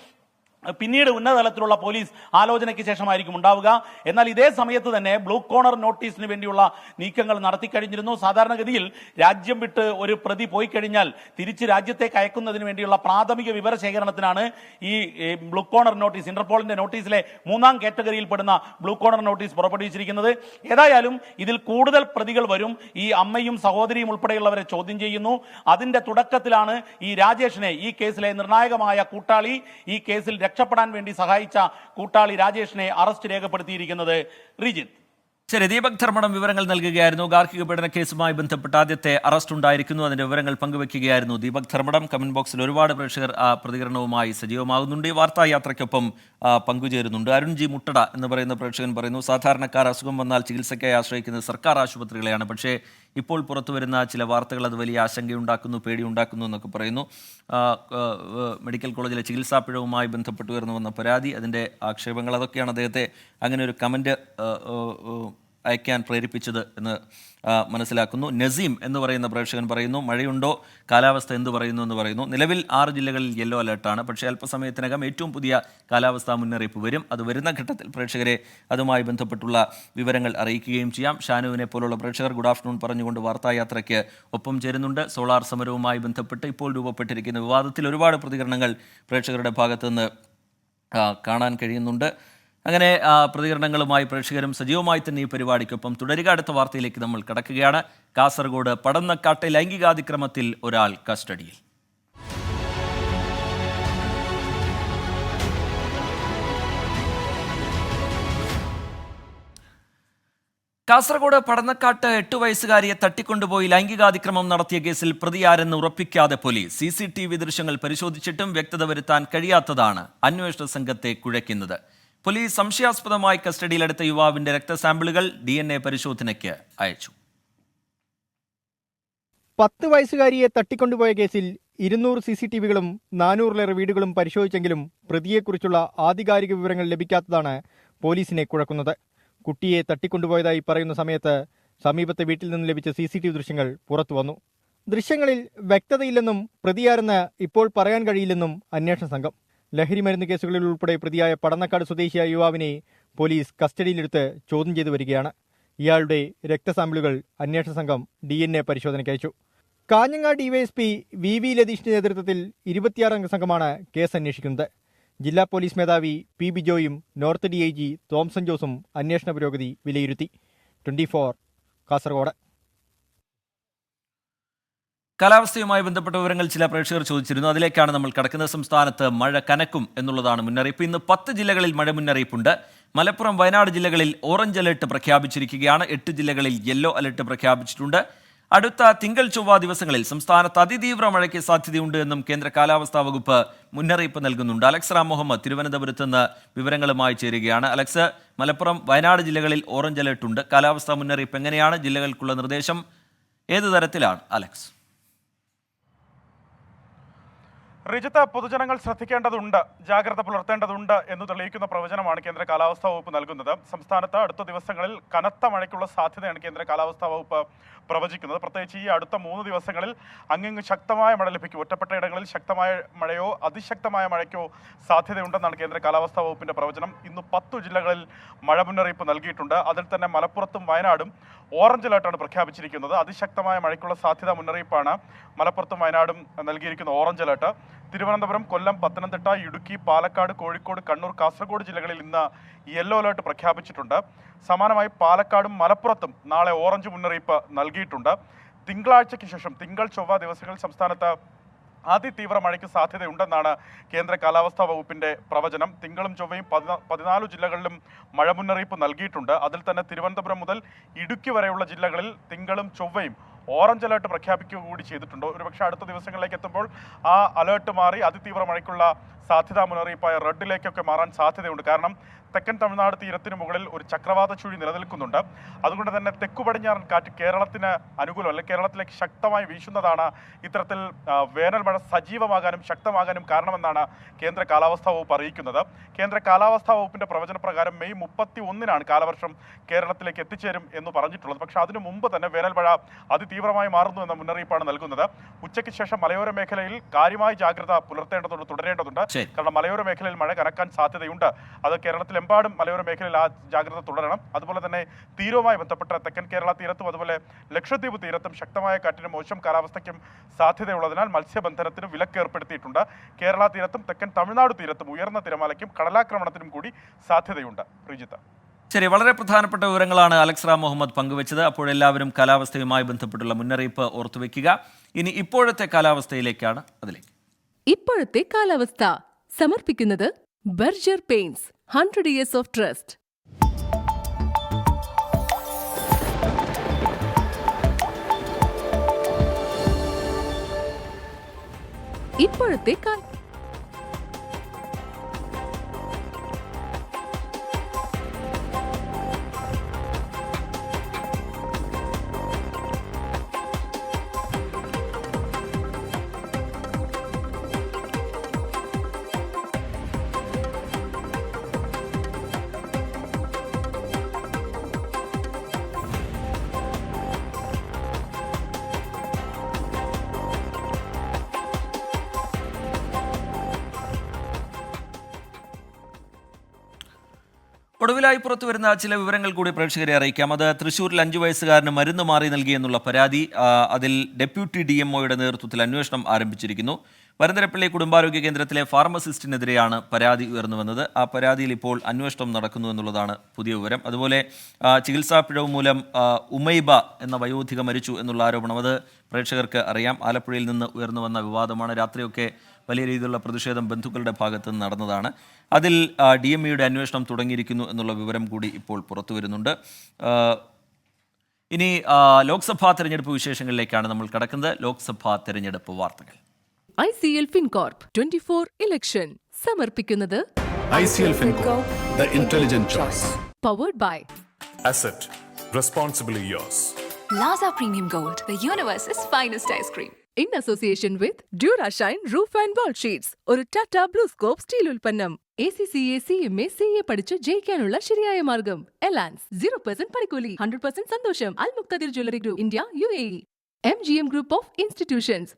പിന്നീട് ഉന്നതതലത്തിലുള്ള പോലീസ് ആലോചനയ്ക്ക് ശേഷമായിരിക്കും ഉണ്ടാവുക. എന്നാൽ ഇതേ സമയത്ത് തന്നെ ബ്ലൂ കോർണർ നോട്ടീസിന് വേണ്ടിയുള്ള നീക്കങ്ങൾ നടത്തിക്കഴിഞ്ഞിരുന്നു. സാധാരണഗതിയിൽ രാജ്യം വിട്ട് ഒരു പ്രതി പോയി കഴിഞ്ഞാൽ തിരിച്ച് രാജ്യത്തേക്ക് അയക്കുന്നതിന് വേണ്ടിയുള്ള പ്രാഥമിക വിവരശേഖരണത്തിനാണ് ഈ ബ്ലൂ കോർണർ നോട്ടീസ്, ഇന്റർപോളിന്റെ നോട്ടീസിലെ 3ാം കാറ്റഗറിയിൽ പെടുന്ന ബ്ലൂ കോർണർ നോട്ടീസ് പുറപ്പെടുവിച്ചിരിക്കുന്നത്. ഏതായാലും ഇതിൽ കൂടുതൽ പ്രതികൾ വരും. ഈ അമ്മയും സഹോദരിയും ഉൾപ്പെടെയുള്ളവരെ ചോദ്യം ചെയ്യുന്നു. അതിന്റെ തുടക്കത്തിലാണ് ഈ രാജേഷിനെ, ഈ കേസിലെ നിർണായകമായ കൂട്ടാളി, ഈ കേസിൽ രക്ഷപ്പെടാൻ വേണ്ടി സഹായിച്ച കൂട്ടാളി രാജേഷിനെ അറസ്റ്റ് രേഖപ്പെടുത്തിയിരിക്കുന്നത്. റിജിത്ത്. ശരി, ദീപക് ധർമ്മടം വിവരങ്ങൾ നൽകുകയായിരുന്നു. ഗാർഹിക പീഡന കേസുമായി ബന്ധപ്പെട്ട ആദ്യത്തെ അറസ്റ്റ് ഉണ്ടായിരിക്കുന്നു, അതിന്റെ വിവരങ്ങൾ പങ്കുവെക്കുകയായിരുന്നു ദീപക് ധർമ്മടം. കമന്റ് ബോക്സിൽ ഒരുപാട് പ്രേക്ഷകർ ആ പ്രതികരണവുമായി സജീവമാകുന്നുണ്ട്. ഈ വാർത്താ യാത്രയ്ക്കൊപ്പം പങ്കുചേരുന്നുണ്ട്. അരുൺ ജി മുട്ടട എന്ന് പറയുന്ന പ്രേക്ഷകൻ പറയുന്നു, സാധാരണക്കാർ അസുഖം വന്നാൽ ചികിത്സയ്ക്കായി ആശ്രയിക്കുന്നത് സർക്കാർ ആശുപത്രികളെയാണ്. പക്ഷേ ഇപ്പോൾ പുറത്തു വരുന്ന ചില വാർത്തകൾ അത് വലിയ ആശങ്കയുണ്ടാക്കുന്നു, പേടിയുണ്ടാക്കുന്നു എന്നൊക്കെ പറയുന്നു. മെഡിക്കൽ കോളേജിലെ ചികിത്സാ പിഴവുമായി ബന്ധപ്പെട്ട് ഉയർന്നു വന്ന പരാതി, അതിൻ്റെ ആക്ഷേപങ്ങൾ, അതൊക്കെയാണ് അദ്ദേഹത്തെ അങ്ങനെ ഒരു കമൻറ്റ് അയക്കാൻ പ്രേരിപ്പിച്ചത് എന്ന് മനസ്സിലാക്കുന്നു. നസീം എന്ന് പറയുന്ന പ്രേക്ഷകൻ പറയുന്നു, മഴയുണ്ടോ, കാലാവസ്ഥ എന്ത് പറയുന്നു എന്ന് പറയുന്നു. നിലവിൽ 6 ജില്ലകളിൽ യെല്ലോ അലേർട്ടാണ്. പക്ഷേ അല്പസമയത്തിനകം ഏറ്റവും പുതിയ കാലാവസ്ഥാ മുന്നറിയിപ്പ് വരും. അത് വരുന്ന ഘട്ടത്തിൽ പ്രേക്ഷകരെ അതുമായി ബന്ധപ്പെട്ടുള്ള വിവരങ്ങൾ അറിയിക്കുകയും ചെയ്യാം. ഷാനുവിനെ പോലുള്ള പ്രേക്ഷകർ ഗുഡ് ആഫ്റ്റർനൂൺ പറഞ്ഞുകൊണ്ട് വാർത്തായാത്രയ്ക്ക് ഒപ്പം ചേരുന്നുണ്ട്. സോളാർ സമരവുമായി ബന്ധപ്പെട്ട് ഇപ്പോൾ രൂപപ്പെട്ടിരിക്കുന്ന വിവാദത്തിൽ ഒരുപാട് പ്രതികരണങ്ങൾ പ്രേക്ഷകരുടെ ഭാഗത്തുനിന്ന് കാണാൻ കഴിയുന്നുണ്ട്. അങ്ങനെ പ്രതികരണങ്ങളുമായി പ്രേക്ഷകരും സജീവമായി തന്നെ ഈ പരിപാടിക്കൊപ്പം തുടരുക. അടുത്ത വാർത്തയിലേക്ക് നമ്മൾ കടക്കുകയാണ്. കാസർഗോഡ് പടന്നക്കാട്ടെ ലൈംഗികാതിക്രമത്തിൽ ഒരാൾ കസ്റ്റഡിയിൽ. കാസർഗോഡ് പടന്നക്കാട്ട് 8 വയസ്സുകാരിയെ തട്ടിക്കൊണ്ടുപോയി ലൈംഗികാതിക്രമം നടത്തിയ കേസിൽ പ്രതിയാരെന്ന് ഉറപ്പിക്കാതെ പോലീസ്. CCTV ദൃശ്യങ്ങൾ പരിശോധിച്ചിട്ടും വ്യക്തത വരുത്താൻ കഴിയാത്തതാണ് അന്വേഷണ സംഘത്തെ കുഴയ്ക്കുന്നത്. പോലീസ് സംശയാസ്പദമായി കസ്റ്റഡിയിലെടുത്ത യുവാവിന്റെ രക്തസാമ്പിളുകൾ DNA പരിശോധനയ്ക്ക് അയച്ചു. 10 വയസ്സുകാരിയെ തട്ടിക്കൊണ്ടുപോയ കേസിൽ 200 CCTVകളും 400-ലേറെ വീടുകളും പരിശോധിച്ചെങ്കിലും പ്രതിയെക്കുറിച്ചുള്ള ആധികാരിക വിവരങ്ങൾ ലഭിക്കാത്തതാണ് പോലീസിനെ കുഴക്കുന്നത്. കുട്ടിയെ തട്ടിക്കൊണ്ടുപോയതായി പറയുന്ന സമയത്ത് സമീപത്തെ വീട്ടിൽ നിന്ന് ലഭിച്ച CCTV ദൃശ്യങ്ങൾ പുറത്തുവന്നു. ദൃശ്യങ്ങളിൽ വ്യക്തതയില്ലെന്നും പ്രതിയാരെന്ന് ഇപ്പോൾ പറയാൻ കഴിയില്ലെന്നും അന്വേഷണ സംഘം. ലഹരിമരുന്ന് കേസുകളിൽ ഉൾപ്പെടെ പ്രതിയായ പടന്നക്കാട് സ്വദേശിയായ യുവാവിനെ പോലീസ് കസ്റ്റഡിയിലെടുത്ത് ചോദ്യം ചെയ്തു വരികയാണ്. ഇയാളുടെ രക്തസാമ്പിളുകൾ അന്വേഷണ സംഘം DNA പരിശോധനയ്ക്ക് അയച്ചു. കാഞ്ഞങ്ങാട് DYSP VV ലതീഷിന്റെ നേതൃത്വത്തിൽ 26-അംഗ സംഘമാണ് കേസ് അന്വേഷിക്കുന്നത്. ജില്ലാ പോലീസ് മേധാവി P ബിജോയും നോർത്ത് DIG തോംസൺ ജോസും അന്വേഷണ പുരോഗതി വിലയിരുത്തി. 24 കാസർഗോഡ്. കാലാവസ്ഥയുമായി ബന്ധപ്പെട്ട വിവരങ്ങൾ ചില പ്രേക്ഷകർ ചോദിച്ചിരുന്നു. അതിലേക്കാണ് നമ്മൾ കടക്കുന്നത്. സംസ്ഥാനത്ത് മഴ കനക്കും എന്നുള്ളതാണ് മുന്നറിയിപ്പ്. ഇന്ന് 10 ജില്ലകളിൽ മഴ മുന്നറിയിപ്പുണ്ട്. മലപ്പുറം, വയനാട് ജില്ലകളിൽ ഓറഞ്ച് അലർട്ട് പ്രഖ്യാപിച്ചിരിക്കുകയാണ്. 8 ജില്ലകളിൽ യെല്ലോ അലർട്ട് പ്രഖ്യാപിച്ചിട്ടുണ്ട്. അടുത്ത തിങ്കൾ ചൊവ്വ ദിവസങ്ങളിൽ സംസ്ഥാനത്ത് അതിതീവ്ര മഴയ്ക്ക് സാധ്യതയുണ്ട് എന്നും കേന്ദ്ര കാലാവസ്ഥാ വകുപ്പ് മുന്നറിയിപ്പ് നൽകുന്നുണ്ട്. അലക്സ് റാം മുഹമ്മദ് തിരുവനന്തപുരത്ത് നിന്ന് വിവരങ്ങളുമായി ചേരുകയാണ്. അലക്സ്, മലപ്പുറം, വയനാട് ജില്ലകളിൽ ഓറഞ്ച് അലർട്ട് ഉണ്ട്. കാലാവസ്ഥാ മുന്നറിയിപ്പ് എങ്ങനെയാണ്? ജില്ലകൾക്കുള്ള നിർദ്ദേശം ഏത് തരത്തിലാണ്? അലക്സ്. റിജിത്ത്, പൊതുജനങ്ങൾ ശ്രദ്ധിക്കേണ്ടതുണ്ട്, ജാഗ്രത പുലർത്തേണ്ടതുണ്ട് എന്ന് തെളിയിക്കുന്ന പ്രവചനമാണ് കേന്ദ്ര കാലാവസ്ഥാ വകുപ്പ് നൽകുന്നത്. സംസ്ഥാനത്ത് അടുത്ത ദിവസങ്ങളിൽ കനത്ത മഴയ്ക്കുള്ള സാധ്യതയാണ് കേന്ദ്ര കാലാവസ്ഥാ വകുപ്പ് പ്രവചിക്കുന്നത്. പ്രത്യേകിച്ച് ഈ അടുത്ത 3 ദിവസങ്ങളിൽ അങ്ങിങ്ങ് ശക്തമായ മഴ ലഭിക്കും. ഒറ്റപ്പെട്ട ഇടങ്ങളിൽ ശക്തമായ മഴയോ അതിശക്തമായ മഴയ്ക്കോ സാധ്യതയുണ്ടെന്നാണ് കേന്ദ്ര കാലാവസ്ഥാ വകുപ്പിന്റെ പ്രവചനം. ഇന്ന് 10 ജില്ലകളിൽ മഴ മുന്നറിയിപ്പ് നൽകിയിട്ടുണ്ട്. അതിൽ തന്നെ മലപ്പുറത്തും വയനാടും ഓറഞ്ച് അലർട്ടാണ് പ്രഖ്യാപിച്ചിരിക്കുന്നത്. അതിശക്തമായ മഴയ്ക്കുള്ള സാധ്യതാ മുന്നറിയിപ്പാണ് മലപ്പുറത്തും വയനാടും നൽകിയിരിക്കുന്ന ഓറഞ്ച് അലർട്ട്. തിരുവനന്തപുരം, കൊല്ലം, പത്തനംതിട്ട, ഇടുക്കി, പാലക്കാട്, കോഴിക്കോട്, കണ്ണൂർ, കാസർഗോഡ് ജില്ലകളിൽ ഇന്ന് യെല്ലോ അലർട്ട് പ്രഖ്യാപിച്ചിട്ടുണ്ട്. സമാനമായി പാലക്കാടും മലപ്പുറത്തും നാളെ ഓറഞ്ച് മുന്നറിയിപ്പ് നൽകിയിട്ടുണ്ട്. തിങ്കളാഴ്ചയ്ക്ക് ശേഷം തിങ്കൾ, ചൊവ്വ ദിവസങ്ങളിൽ സംസ്ഥാനത്ത് അതിതീവ്ര മഴയ്ക്ക് സാധ്യതയുണ്ടെന്നാണ് കേന്ദ്ര കാലാവസ്ഥാ വകുപ്പിന്റെ പ്രവചനം. തിങ്കളും ചൊവ്വയും 14 ജില്ലകളിലും മഴ മുന്നറിയിപ്പ് നൽകിയിട്ടുണ്ട്. അതിൽ തന്നെ തിരുവനന്തപുരം മുതൽ ഇടുക്കി വരെയുള്ള ജില്ലകളിൽ തിങ്കളും ചൊവ്വയും ഓറഞ്ച് അലർട്ട് പ്രഖ്യാപിക്കുക കൂടി ചെയ്തിട്ടുണ്ട്. ഒരുപക്ഷെ അടുത്ത ദിവസങ്ങളിലേക്ക് എത്തുമ്പോൾ ആ അലർട്ട് മാറി അതിതീവ്ര മഴയ്ക്കുള്ള സാധ്യതാ മുന്നറിയിപ്പായ റെഡിലേക്കൊക്കെ മാറാൻ സാധ്യതയുണ്ട്. കാരണം തെക്കൻ തമിഴ്നാട് തീരത്തിന് മുകളിൽ ഒരു ചക്രവാത ചുഴി നിലനിൽക്കുന്നുണ്ട്. അതുകൊണ്ട് തന്നെ തെക്കു പടിഞ്ഞാറൻ കാറ്റ് കേരളത്തിന് അനുകൂലം, അല്ലെങ്കിൽ കേരളത്തിലേക്ക് ശക്തമായി വീശുന്നതാണ് ഇത്തരത്തിൽ വേനൽ മഴ സജീവമാകാനും ശക്തമാകാനും കാരണമെന്നാണ് കേന്ദ്ര കാലാവസ്ഥാ വകുപ്പ് അറിയിക്കുന്നത്. കേന്ദ്ര കാലാവസ്ഥാ വകുപ്പിന്റെ പ്രവചന പ്രകാരം മെയ് 31-നാണ് കാലവർഷം കേരളത്തിലേക്ക് എത്തിച്ചേരും എന്ന് പറഞ്ഞിട്ടുള്ളത്. പക്ഷേ അതിനു മുമ്പ് തന്നെ വേനൽ മഴ അതിതീവ്രമായി മാറുന്നു എന്ന മുന്നറിയിപ്പാണ് നൽകുന്നത്. ഉച്ചയ്ക്ക് ശേഷം മലയോര മേഖലയിൽ കാര്യമായ ജാഗ്രത പുലർത്തേണ്ടതുണ്ട്, തുടരേണ്ടതുണ്ട്. കാരണം മലയോര മേഖലയിൽ മഴ കനക്കാൻ സാധ്യതയുണ്ട്. അത് കേരളത്തിലെമ്പാടും മലയോര മേഖലയിൽ ആ ജാഗ്രത തുടരണം. അതുപോലെ തന്നെ തീരവുമായി ബന്ധപ്പെട്ട തെക്കൻ കേരള തീരത്തും അതുപോലെ ലക്ഷദ്വീപ് തീരത്തും ശക്തമായ കാറ്റിനും മോശം കാലാവസ്ഥയ്ക്കും സാധ്യതയുള്ളതിനാൽ മത്സ്യബന്ധനത്തിന് വിലക്ക് ഏർപ്പെടുത്തിയിട്ടുണ്ട്. കേരള തീരത്തും തെക്കൻ തമിഴ്നാട് തീരത്തും ഉയർന്ന തിരമാലയ്ക്കും കടലാക്രമണത്തിനും കൂടി സാധ്യതയുണ്ട്. പ്രീജിത്ത്, ശരി, വളരെ പ്രധാനപ്പെട്ട വിവരങ്ങളാണ് അലക്സ് റാം മുഹമ്മദ് പങ്കുവച്ചത്. അപ്പോഴെല്ലാവരും കാലാവസ്ഥയുമായി ബന്ധപ്പെട്ടുള്ള മുന്നറിയിപ്പ് ഓർത്തുവെക്കുക. ഇനി ഇപ്പോഴത്തെ കാലാവസ്ഥയിലേക്കാണ്. അതിലേക്ക് ഇപ്പോഴത്തെ കാലാവസ്ഥ സമർപ്പിക്കുന്നത് Berger paints 100 years of trust. ഇപ്പോഴത്തെ ഒടുവിലായി പുറത്തുവരുന്ന ചില വിവരങ്ങൾ കൂടി പ്രേക്ഷകരെ അറിയിക്കാം. അത് തൃശ്ശൂരിൽ 5 വയസ്സുകാരന് മരുന്ന് മാറി നൽകിയെന്നുള്ള പരാതി. അതിൽ ഡെപ്യൂട്ടി DMOയുടെ നേതൃത്വത്തിൽ അന്വേഷണം ആരംഭിച്ചിരിക്കുന്നു. വരന്തരപ്പള്ളി കുടുംബാരോഗ്യ കേന്ദ്രത്തിലെ ഫാർമസിസ്റ്റിനെതിരെയാണ് പരാതി ഉയർന്നു വന്നത്. ആ പരാതിയിൽ ഇപ്പോൾ അന്വേഷണം നടക്കുന്നു എന്നുള്ളതാണ് പുതിയ വിവരം. അതുപോലെ ചികിത്സാ പിഴവ് മൂലം ഉമൈബ എന്ന വയോധിക മരിച്ചു എന്നുള്ള ആരോപണം, അത് പ്രേക്ഷകർക്ക് അറിയാം. ആലപ്പുഴയിൽ നിന്ന് ഉയർന്നു വന്ന വിവാദമാണ്. രാത്രിയൊക്കെ വലിയ രീതിയിലുള്ള പ്രതിഷേധം ബന്ധുക്കളുടെ ഭാഗത്ത് നിന്ന് നടന്നതാണ്. അതിൽ DMEയുടെ അന്വേഷണം തുടങ്ങിയിരിക്കുന്നു എന്നുള്ള വിവരം കൂടി ഇപ്പോൾ പുറത്തു വരുന്നുണ്ട്. ഇനി ലോക്സഭാ തെരഞ്ഞെടുപ്പ് വിശേഷങ്ങളിലേക്കാണ് നമ്മൾ കടക്കുന്നത്. ലോക്സഭാ തെരഞ്ഞെടുപ്പ് വാർത്തകൾ. ICL FinCorp 24 ഇലക്ഷൻ സമർപ്പിക്കുന്നത് ICL FinCorp, the intelligent choice. Powered by Asset, responsibly yours. Laza Premium Gold, the universe's finest ice cream. in association with Durashine Roof and Wall Sheets, ഒരു ടാറ്റ ബ്ലൂ സ്കോപ്പ് സ്റ്റീൽ ഉൽപ്പന്നം. ACCA CMA CA പഠിച്ച് ജയിക്കാനുള്ള ശരിയായ മാർഗം. എലാൻസ് 0% പണിക്കൂലി, 100% സന്തോഷം. Al Muqtadir jewellery group, India, UAE. MGM Group of Institutions.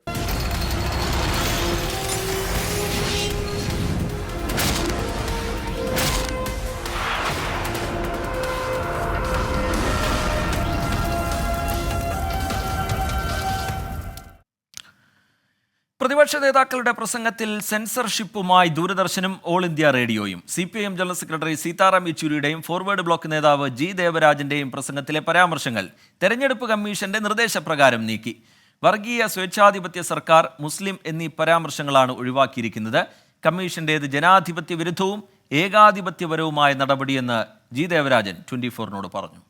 പ്രതിപക്ഷ നേതാക്കളുടെ പ്രസംഗത്തിൽ സെൻസർഷിപ്പുമായി ദൂരദർശനും ഓൾ ഇന്ത്യ റേഡിയോയും. CPIM ജനറൽ സെക്രട്ടറി സീതാറാം യെച്ചൂരിയുടെയും ഫോർവേഡ് ബ്ലോക്ക് നേതാവ് G ദേവരാജന്റെയും പ്രസംഗത്തിലെ പരാമർശങ്ങൾ തെരഞ്ഞെടുപ്പ് കമ്മീഷന്റെ നിർദ്ദേശപ്രകാരം നീക്കി. വർഗീയ സ്വേച്ഛാധിപത്യ സർക്കാർ, മുസ്ലിം എന്നീ പരാമർശങ്ങളാണ് ഒഴിവാക്കിയിരിക്കുന്നത്. കമ്മീഷന്റേത് ജനാധിപത്യ വിരുദ്ധവും ഏകാധിപത്യപരവുമായ നടപടിയെന്ന് G ദേവരാജൻ 24-നോട് പറഞ്ഞു.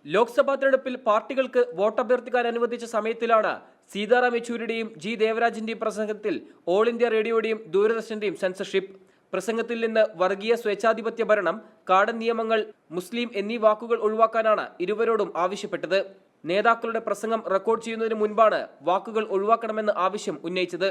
ലോക്സഭാ തെരഞ്ഞെടുപ്പിൽ പാർട്ടികൾക്ക് വോട്ടഭ്യർത്ഥിക്കാൻ അനുവദിച്ച സമയത്തിലാണ് സീതാറാം യെച്ചൂരിയുടെയും G ദേവരാജന്റെയും പ്രസംഗത്തിൽ ഓൾ ഇന്ത്യ റേഡിയോയുടെയും ദൂരദർശന്റെയും സെൻസർഷിപ്പ്. പ്രസംഗത്തിൽ നിന്ന് വർഗീയ സ്വേച്ഛാധിപത്യ ഭരണം, കാടൻ നിയമങ്ങൾ, മുസ്ലിം എന്നീ വാക്കുകൾ ഒഴിവാക്കാനാണ് ഇരുവരോടും ആവശ്യപ്പെട്ടത്. നേതാക്കളുടെ പ്രസംഗം റെക്കോർഡ് ചെയ്യുന്നതിന് മുൻപാണ് വാക്കുകൾ ഒഴിവാക്കണമെന്ന് ആവശ്യം ഉന്നയിച്ചത്.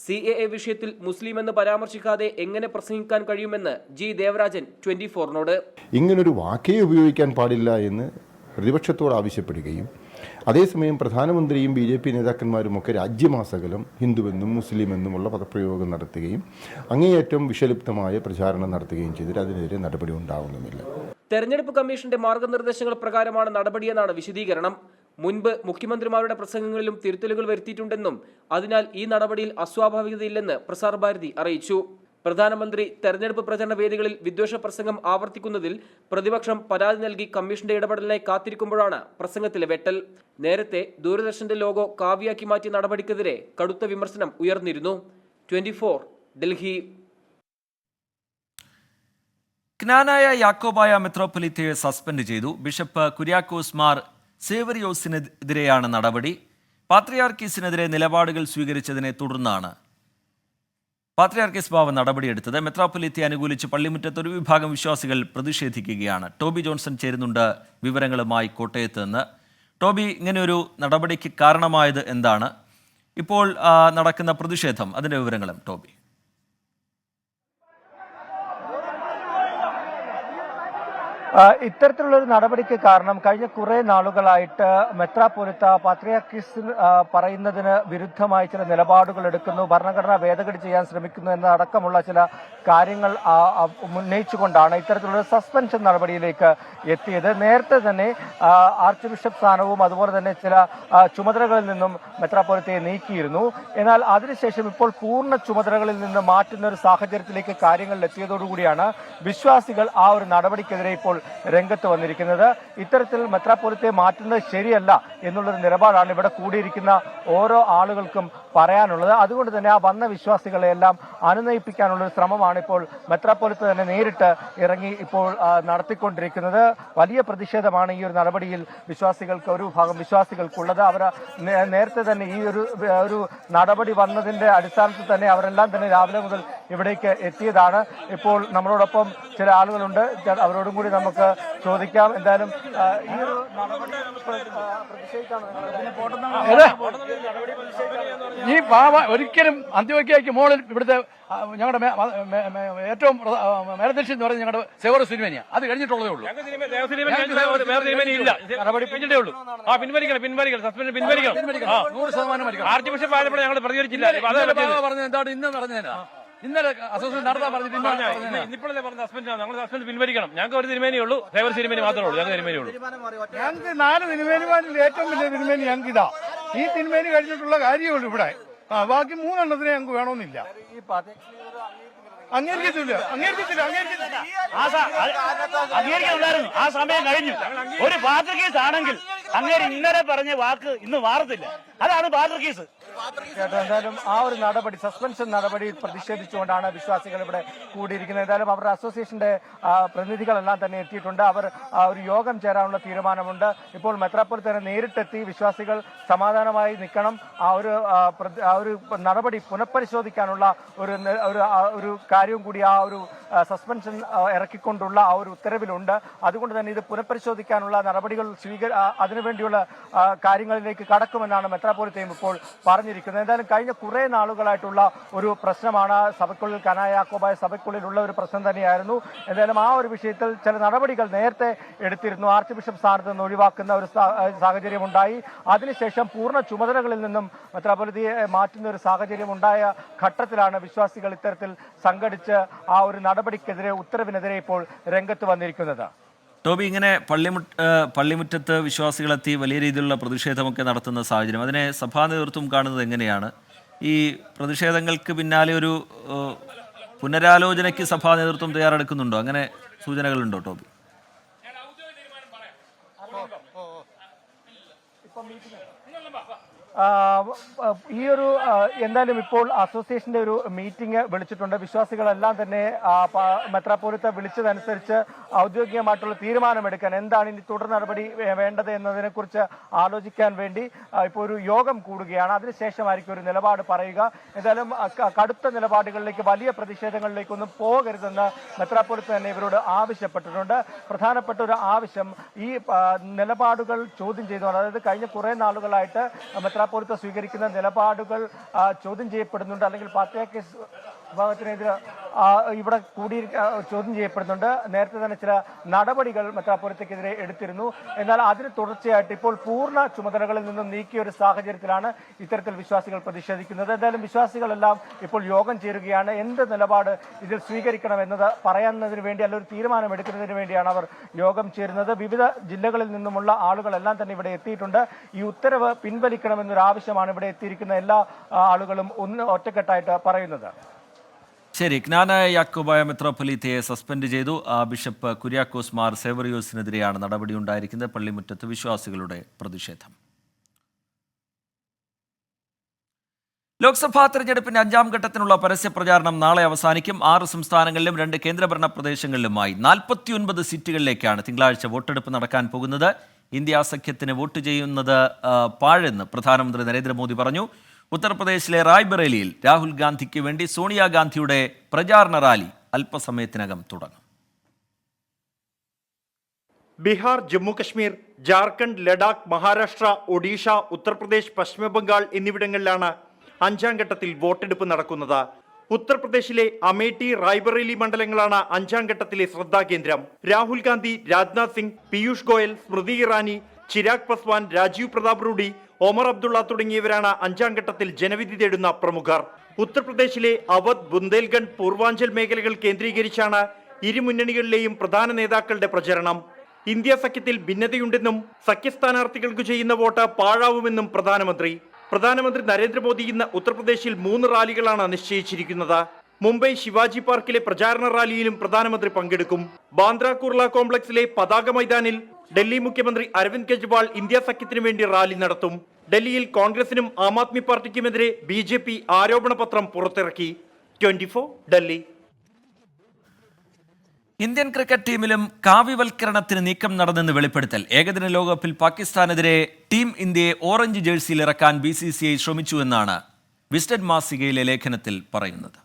CAA വിഷയത്തിൽ മുസ്ലിം എന്ന് പരാമർശിക്കാതെ എങ്ങനെ പ്രസംഗിക്കാൻ കഴിയുമെന്ന് ജി ദേവരാജൻ 24-നോട്. ഇങ്ങനൊരു വാക്കേ ഉപയോഗിക്കാൻ പാടില്ല എന്ന് പ്രതിപക്ഷത്തോട് ആവശ്യപ്പെടുകയും അതേസമയം പ്രധാനമന്ത്രിയും BJP നേതാക്കന്മാരുമൊക്കെ രാജ്യമാസകലം ഹിന്ദുവെന്നും മുസ്ലിമെന്നുമുള്ള പദപ്രയോഗം നടത്തുകയും അങ്ങേയറ്റം വിഷലിപ്തമായ പ്രചാരണം നടത്തുകയും ചെയ്തിട്ട് അതിനെതിരെ നടപടി ഉണ്ടാവുന്നുമില്ല. തെരഞ്ഞെടുപ്പ് കമ്മീഷന്റെ മാർഗനിർദ്ദേശങ്ങൾ പ്രകാരമാണ് നടപടിയെന്നാണ് വിശദീകരണം. മുൻപ് മുഖ്യമന്ത്രിമാരുടെ പ്രസംഗങ്ങളിലും തിരുത്തലുകൾ വരുത്തിയിട്ടുണ്ടെന്നും അതിനാൽ ഈ നടപടിയിൽ അസ്വാഭാവികതയില്ലെന്ന് പ്രസാർ ഭാരതി അറിയിച്ചു. പ്രധാനമന്ത്രി തെരഞ്ഞെടുപ്പ് പ്രചരണ വേദികളിൽ വിദ്വേഷ പ്രസംഗം ആവർത്തിക്കുന്നതിൽ പ്രതിപക്ഷം പരാതി നൽകി കമ്മീഷന്റെ ഇടപെടലിനായി കാത്തിരിക്കുമ്പോഴാണ് പ്രസംഗത്തിലെ വെട്ടൽ. നേരത്തെ ദൂരദർശന്റെ ലോഗോ കാവ്യാക്കി മാറ്റിയ നടപടിക്കെതിരെ കടുത്ത വിമർശനം ഉയർന്നിരുന്നു. 24 ഡൽഹി. ക്നാനായ യാക്കോബായ മെത്രോപ്പൊലിത്തയെ സസ്പെൻഡ് ചെയ്തു. ബിഷപ്പ് കുര്യാക്കോസ് മാർ സേവറിയോസിനെതിരെയാണ് നടപടി. പാത്രിയാർക്കീസിനെതിരെ നിലപാടുകൾ സ്വീകരിച്ചതിനെ തുടർന്നാണ് പാത്രിയാർക്കീസ് ബാവ നടപടിയെടുത്തത്. മെത്രോപ്പൊലിത്തയെ അനുകൂലിച്ച് പള്ളിമുറ്റത്ത് ഒരു വിഭാഗം വിശ്വാസികൾ പ്രതിഷേധിക്കുകയാണ്. ടോബി ജോൺസൺ ചേരുന്നുണ്ട് വിവരങ്ങളുമായി കോട്ടയത്ത് നിന്ന്. ടോബി, ഇങ്ങനെയൊരു നടപടിക്ക് കാരണമായത് എന്താണ്? ഇപ്പോൾ നടക്കുന്ന പ്രതിഷേധം, അതിൻ്റെ വിവരങ്ങളും ടോബി. ഇത്തരത്തിലുള്ളൊരു നടപടിക്ക് കാരണം കഴിഞ്ഞ കുറെ നാളുകളായിട്ട് മെത്രാപ്പൊലിത്ത പാത്രിയാർക്കീസ് പറയുന്നതിന് വിരുദ്ധമായി ചില നിലപാടുകൾ എടുക്കുന്നു, ഭരണഘടന ഭേദഗതി ചെയ്യാൻ ശ്രമിക്കുന്നു എന്നതടക്കമുള്ള ചില കാര്യങ്ങൾ ഉന്നയിച്ചുകൊണ്ടാണ് ഇത്തരത്തിലുള്ള സസ്പെൻഷൻ നടപടിയിലേക്ക് എത്തിയത്. നേരത്തെ തന്നെ ആർച്ച് ബിഷപ്പ് സ്ഥാനവും അതുപോലെ തന്നെ ചില ചുമതലകളിൽ നിന്നും മെത്രാപ്പൊലിത്തയെ നീക്കിയിരുന്നു. എന്നാൽ അതിനുശേഷം ഇപ്പോൾ പൂർണ്ണ ചുമതലകളിൽ നിന്ന് മാറ്റുന്ന ഒരു സാഹചര്യത്തിലേക്ക് കാര്യങ്ങൾ എത്തിയതോടുകൂടിയാണ് വിശ്വാസികൾ ആ ഒരു നടപടിക്കെതിരെ ഇപ്പോൾ രംഗത്ത് വന്നിരിക്കുന്നത്. ഇത്തരത്തിൽ മെത്രാപ്പൊലിത്തയെ മാറ്റുന്നത് ശരിയല്ല എന്നുള്ളൊരു നിലപാടാണ് ഇവിടെ കൂടിയിരിക്കുന്ന ഓരോ ആളുകൾക്കും പറയാനുള്ളത്. അതുകൊണ്ട് തന്നെ ആ വന്ന വിശ്വാസികളെ എല്ലാം അനുനയിപ്പിക്കാനുള്ള ഒരു ശ്രമമാണ് ഇപ്പോൾ മെത്രാപ്പൊലിത്ത തന്നെ നേരിട്ട് ഇറങ്ങി ഇപ്പോൾ നടത്തിക്കൊണ്ടിരിക്കുന്നത്. വലിയ പ്രതിഷേധമാണ് ഈ ഒരു നടപടിയിൽ ഒരു ഭാഗം വിശ്വാസികൾക്കുള്ളത്. അവർ നേരത്തെ തന്നെ ഈ ഒരു നടപടി വന്നതിന്റെ അടിസ്ഥാനത്തിൽ തന്നെ അവരെല്ലാം തന്നെ രാവിലെ മുതൽ ഇവിടേക്ക് എത്തിയതാണ്. ഇപ്പോൾ നമ്മളോടൊപ്പം ചില ആളുകളുണ്ട്, അവരോടും കൂടി നമുക്ക് ചോദിക്കാം. എന്തായാലും ഈ ഒരു നടപടി ഈ പാവ ഒരിക്കലും അന്ത്യോക്യയ്ക്ക് മോളിൽ ഇവിടുത്തെ ഞങ്ങളുടെ ഏറ്റവും മേലധ്യക്ഷൻ എന്ന് പറയുന്നത് ഞങ്ങളുടെ സേവർ സിനിമനിയാണ്. അത് കഴിഞ്ഞിട്ടുള്ളതേ ഉള്ളൂ. ആർച്ച് ബിഷപ്പ് ആയപ്പോൾ ഞങ്ങൾ പ്രതികരിച്ചില്ല. പറഞ്ഞത് എന്താണ് ഇന്ന് പറഞ്ഞതിനാ? ഇന്നലെ അസോസിയേഷൻ നടത്താൻ പറഞ്ഞിട്ട് ഇപ്പോഴല്ലേ പറഞ്ഞ സസ്പെൻഡ് ഞങ്ങൾ സസ്പെൻഡ് പിൻവലിക്കണം. ഞങ്ങൾക്ക് ഒരു തിരുമേനിയേ ഉള്ളൂ, സേവർ തിരുമേനി മാത്രമേ ഉള്ളൂ. ഞങ്ങൾക്ക് തിരുമേനിയേ ഉള്ളൂ. ഞങ്ങൾക്ക് 4 തിരുമേനിമാരിൽ ഏറ്റവും വലിയ തിരുമേനി ഞങ്ങൾക്ക് ഇതാ. ഈ തിരുമേനി കഴിഞ്ഞിട്ടുള്ള കാര്യമുള്ളൂ ഇവിടെ. ബാക്കി 3 എണ്ണത്തിന് ഞങ്ങൾക്ക് വേണമെന്നില്ല. അംഗീകരിക്കത്തില്ല. ആ സമയം കഴിഞ്ഞു. ഒരു പാത്രി കേസ് ആണെങ്കിൽ അങ്ങനെ ഇന്നലെ പറഞ്ഞ വാക്ക് ഇന്ന് മാറത്തില്ല. അതാണ് പാത്രി കേസ്. എന്തായാലും ആ ഒരു നടപടി, സസ്പെൻഷൻ നടപടി പ്രതിഷേധിച്ചുകൊണ്ടാണ് വിശ്വാസികൾ ഇവിടെ കൂടിയിരിക്കുന്നത്. എന്തായാലും അവരുടെ അസോസിയേഷന്റെ പ്രതിനിധികളെല്ലാം തന്നെ എത്തിയിട്ടുണ്ട്. അവർ ഒരു യോഗം ചേരാനുള്ള തീരുമാനമുണ്ട്. ഇപ്പോൾ മെത്രാപ്പൊലിത്ത നേരിട്ടെത്തി വിശ്വാസികൾ സമാധാനമായി നിൽക്കണം, ആ ഒരു നടപടി പുനഃപരിശോധിക്കാനുള്ള ഒരു കാര്യവും കൂടി ആ ഒരു സസ്പെൻഷൻ ഇറക്കിക്കൊണ്ടുള്ള ആ ഒരു ഉത്തരവിലുണ്ട്. അതുകൊണ്ട് തന്നെ ഇത് പുനഃപരിശോധിക്കാനുള്ള നടപടികൾ അതിനുവേണ്ടിയുള്ള കാര്യങ്ങളിലേക്ക് കടക്കുമെന്നാണ് മെത്രാപ്പൊലിത്തയും ഇപ്പോൾ പറഞ്ഞിരിക്കുന്നത്. എന്തായാലും കഴിഞ്ഞ കുറെ നാളുകളായിട്ടുള്ള ഒരു പ്രശ്നമാണ് സഭയ്ക്കുള്ളിൽ, ക്നാനായ യാക്കോബായ സഭയ്ക്കുള്ളിലുള്ള ഒരു പ്രശ്നം തന്നെയായിരുന്നു. എന്തായാലും ആ ഒരു വിഷയത്തിൽ ചില നടപടികൾ നേരത്തെ എടുത്തിരുന്നു. ആർച്ച് ബിഷപ്പ് സ്ഥാനത്ത് നിന്ന് ഒഴിവാക്കുന്ന ഒരു സാഹചര്യം ഉണ്ടായി. അതിനുശേഷം പൂർണ്ണ ചുമതലകളിൽ നിന്നും മെത്രാപ്പൊലിത്തയെ മാറ്റുന്ന ഒരു സാഹചര്യം ഉണ്ടായ ഘട്ടത്തിലാണ് വിശ്വാസികൾ ഇത്തരത്തിൽ സംഘടിച്ച് ആ ഒരു നടപടിക്കെതിരെ, ഉത്തരവിനെതിരെ ഇപ്പോൾ രംഗത്ത് വന്നിരിക്കുന്നത്. ടോബി, ഇങ്ങനെ പള്ളിമുറ്റത്ത് വിശ്വാസികളെത്തി വലിയ രീതിയിലുള്ള പ്രതിഷേധമൊക്കെ നടത്തുന്ന സാഹചര്യം, അതിനെ സഭാ നേതൃത്വം കാണുന്നത് എങ്ങനെയാണ്? ഈ പ്രതിഷേധങ്ങൾക്ക് പിന്നാലെ ഒരു പുനരാലോചനയ്ക്ക് സഭാ നേതൃത്വം തയ്യാറെടുക്കുന്നുണ്ടോ? അങ്ങനെ സൂചനകളുണ്ടോ ടോബി? ഈ ഒരു എന്തായാലും ഇപ്പോൾ അസോസിയേഷന്റെ ഒരു മീറ്റിംഗ് വിളിച്ചിട്ടുണ്ട്. വിശ്വാസികളെല്ലാം തന്നെ മെത്രാപ്പോലിത്ത വിളിച്ചതനുസരിച്ച് ഔദ്യോഗികമായിട്ടുള്ള തീരുമാനമെടുക്കാൻ, എന്താണ് ഇനി തുടർ നടപടി വേണ്ടത് എന്നതിനെ കുറിച്ച് ആലോചിക്കാൻ വേണ്ടി ഇപ്പോൾ ഒരു യോഗം കൂടുകയാണ്. അതിനുശേഷമായിരിക്കും ഒരു നിലപാട് പറയുക. എന്തായാലും കടുത്ത നിലപാടുകളിലേക്ക്, വലിയ പ്രതിഷേധങ്ങളിലേക്കൊന്നും പോകരുതെന്ന് മെത്രാപ്പോലിത്ത തന്നെ ഇവരോട് ആവശ്യപ്പെട്ടിട്ടുണ്ട്. പ്രധാനപ്പെട്ട ഒരു ആവശ്യം ഈ നിലപാടുകൾ ചോദ്യം ചെയ്തുകൊണ്ട്, അതായത് കഴിഞ്ഞ കുറെ നാളുകളായിട്ട് മെത്രാപ്പോലിത്ത സ്വീകരിക്കുന്ന നിലപാടുകൾ ചോദ്യം ചെയ്യപ്പെടുന്നുണ്ട്, അല്ലെങ്കിൽ പാത്രിയാർക്കീസ് വിഭാഗത്തിനെതിരെ ഇവിടെ ചോദ്യം ചെയ്യപ്പെടുന്നുണ്ട്. നേരത്തെ തന്നെ ചില നടപടികൾ മെത്രാപ്പോലിത്തക്കെതിരെ എടുത്തിരുന്നു. എന്നാൽ അതിന് തുടർച്ചയായിട്ട് ഇപ്പോൾ പൂർണ്ണ ചുമതലകളിൽ നിന്നും നീക്കിയ ഒരു സാഹചര്യത്തിലാണ് ഇത്തരത്തിൽ വിശ്വാസികൾ പ്രതിഷേധിക്കുന്നത്. എന്തായാലും വിശ്വാസികളെല്ലാം ഇപ്പോൾ യോഗം ചേരുകയാണ്. എന്ത് നിലപാട് ഇതിൽ സ്വീകരിക്കണമെന്നത് പറയുന്നതിന് വേണ്ടി, അല്ലെങ്കിൽ ഒരു തീരുമാനമെടുക്കുന്നതിന് വേണ്ടിയാണ് അവർ യോഗം ചേരുന്നത്. വിവിധ ജില്ലകളിൽ നിന്നുമുള്ള ആളുകളെല്ലാം തന്നെ ഇവിടെ എത്തിയിട്ടുണ്ട്. ഈ ഉത്തരവ് പിൻവലിക്കണമെന്നൊരു ആവശ്യമാണ് ഇവിടെ എത്തിയിരിക്കുന്ന എല്ലാ ആളുകളും ഒറ്റക്കെട്ടായിട്ട് പറയുന്നത്. ശരി, ജ്ഞാനായ യാക്കോബായ മെത്രോപ്പൊലീത്തയെ സസ്പെൻഡ് ചെയ്തു. ബിഷപ്പ് കുര്യാക്കോസ് മാർ സേവറിയോസിനെതിരെയാണ് നടപടിയുണ്ടായിരിക്കുന്നത്. പള്ളിമുറ്റത്ത് വിശ്വാസികളുടെ പ്രതിഷേധം. ലോക്സഭാ തെരഞ്ഞെടുപ്പിന്റെ 5ാം ഘട്ടത്തിനുള്ള പരസ്യ പ്രചാരണം നാളെ അവസാനിക്കും. 6 സംസ്ഥാനങ്ങളിലും 2 കേന്ദ്രഭരണ പ്രദേശങ്ങളിലുമായി 49 സീറ്റുകളിലേക്കാണ് തിങ്കളാഴ്ച വോട്ടെടുപ്പ് നടക്കാൻ പോകുന്നത്. ഇന്ത്യ സഖ്യത്തിന് വോട്ട് ചെയ്യുന്നത് പാഴെന്ന് പ്രധാനമന്ത്രി നരേന്ദ്രമോദി പറഞ്ഞു. ഉത്തർപ്രദേശിലെ റായ്ബറേലിയിൽ രാഹുൽ ഗാന്ധിക്ക് വേണ്ടി സോണിയാഗാന്ധിയുടെ പ്രചാരണ റാലി അല്പസമയത്തിനകം തുടങ്ങും. ബീഹാർ, ജമ്മുകശ്മീർ, ജാർഖണ്ഡ്, ലഡാക്ക്, മഹാരാഷ്ട്ര, ഒഡീഷ, ഉത്തർപ്രദേശ്, പശ്ചിമബംഗാൾ എന്നിവിടങ്ങളിലാണ് 5ാം ഘട്ടത്തിൽ വോട്ടെടുപ്പ് നടക്കുന്നത്. ഉത്തർപ്രദേശിലെ അമേഠി, റായ്ബറേലി മണ്ഡലങ്ങളാണ് 5ാം ഘട്ടത്തിലെ ശ്രദ്ധാകേന്ദ്രം. രാഹുൽ ഗാന്ധി, രാജ്നാഥ് സിംഗ്, പീയൂഷ് ഗോയൽ, സ്മൃതി ഇറാനി, ചിരാഗ് പസ്വാൻ, രാജീവ് പ്രതാപ് റൂഡി, ഒമർ അബ്ദുള്ള തുടങ്ങിയവരാണ് 5ാം ഘട്ടത്തിൽ ജനവിധി തേടുന്ന പ്രമുഖർ. ഉത്തർപ്രദേശിലെ അവധ്, ബുന്ദേൽഖണ്ഡ്, പൂർവാഞ്ചൽ മേഖലകൾ കേന്ദ്രീകരിച്ചാണ് ഇരു മുന്നണികളിലെയും പ്രധാന നേതാക്കളുടെ പ്രചരണം. ഇന്ത്യ സഖ്യത്തിൽ ഭിന്നതയുണ്ടെന്നും സഖ്യ സ്ഥാനാർത്ഥികൾക്ക് ചെയ്യുന്ന വോട്ട് പാഴാവുമെന്നും പ്രധാനമന്ത്രി നരേന്ദ്രമോദി ഇന്ന് ഉത്തർപ്രദേശിൽ 3 റാലികളാണ് നിശ്ചയിച്ചിരിക്കുന്നത്. മുംബൈ ശിവാജി പാർക്കിലെ പ്രചാരണ റാലിയിലും പ്രധാനമന്ത്രി പങ്കെടുക്കും. ബാന്ദ്ര കുർള കോംപ്ലക്സിലെ പതാക മൈതാനിൽ ഡൽഹി മുഖ്യമന്ത്രി അരവിന്ദ് കെജ്രിവാൾ ഇന്ത്യ സഖ്യത്തിനു വേണ്ടി റാലി നടത്തും. ഡൽഹിയിൽ കോൺഗ്രസിനും ആം ആദ്മി പാർട്ടിക്കുമെതിരെ BJP ആരോപണ പത്രം പുറത്തിറക്കി. 24 ഡൽഹി. ഇന്ത്യൻ ക്രിക്കറ്റ് ടീമിലും കാവ്യവൽക്കരണത്തിന് നീക്കം നടന്നെന്ന് വെളിപ്പെടുത്തൽ. ഏകദിന ലോകകപ്പിൽ പാകിസ്ഥാനെതിരെ ടീം ഇന്ത്യയെ ഓറഞ്ച് ജേഴ്സിയിൽ ഇറക്കാൻ BCCI ശ്രമിച്ചുവെന്നാണ് വിസ്ഡൻ മാസികയിലെ ലേഖനത്തിൽ പറയുന്നത്.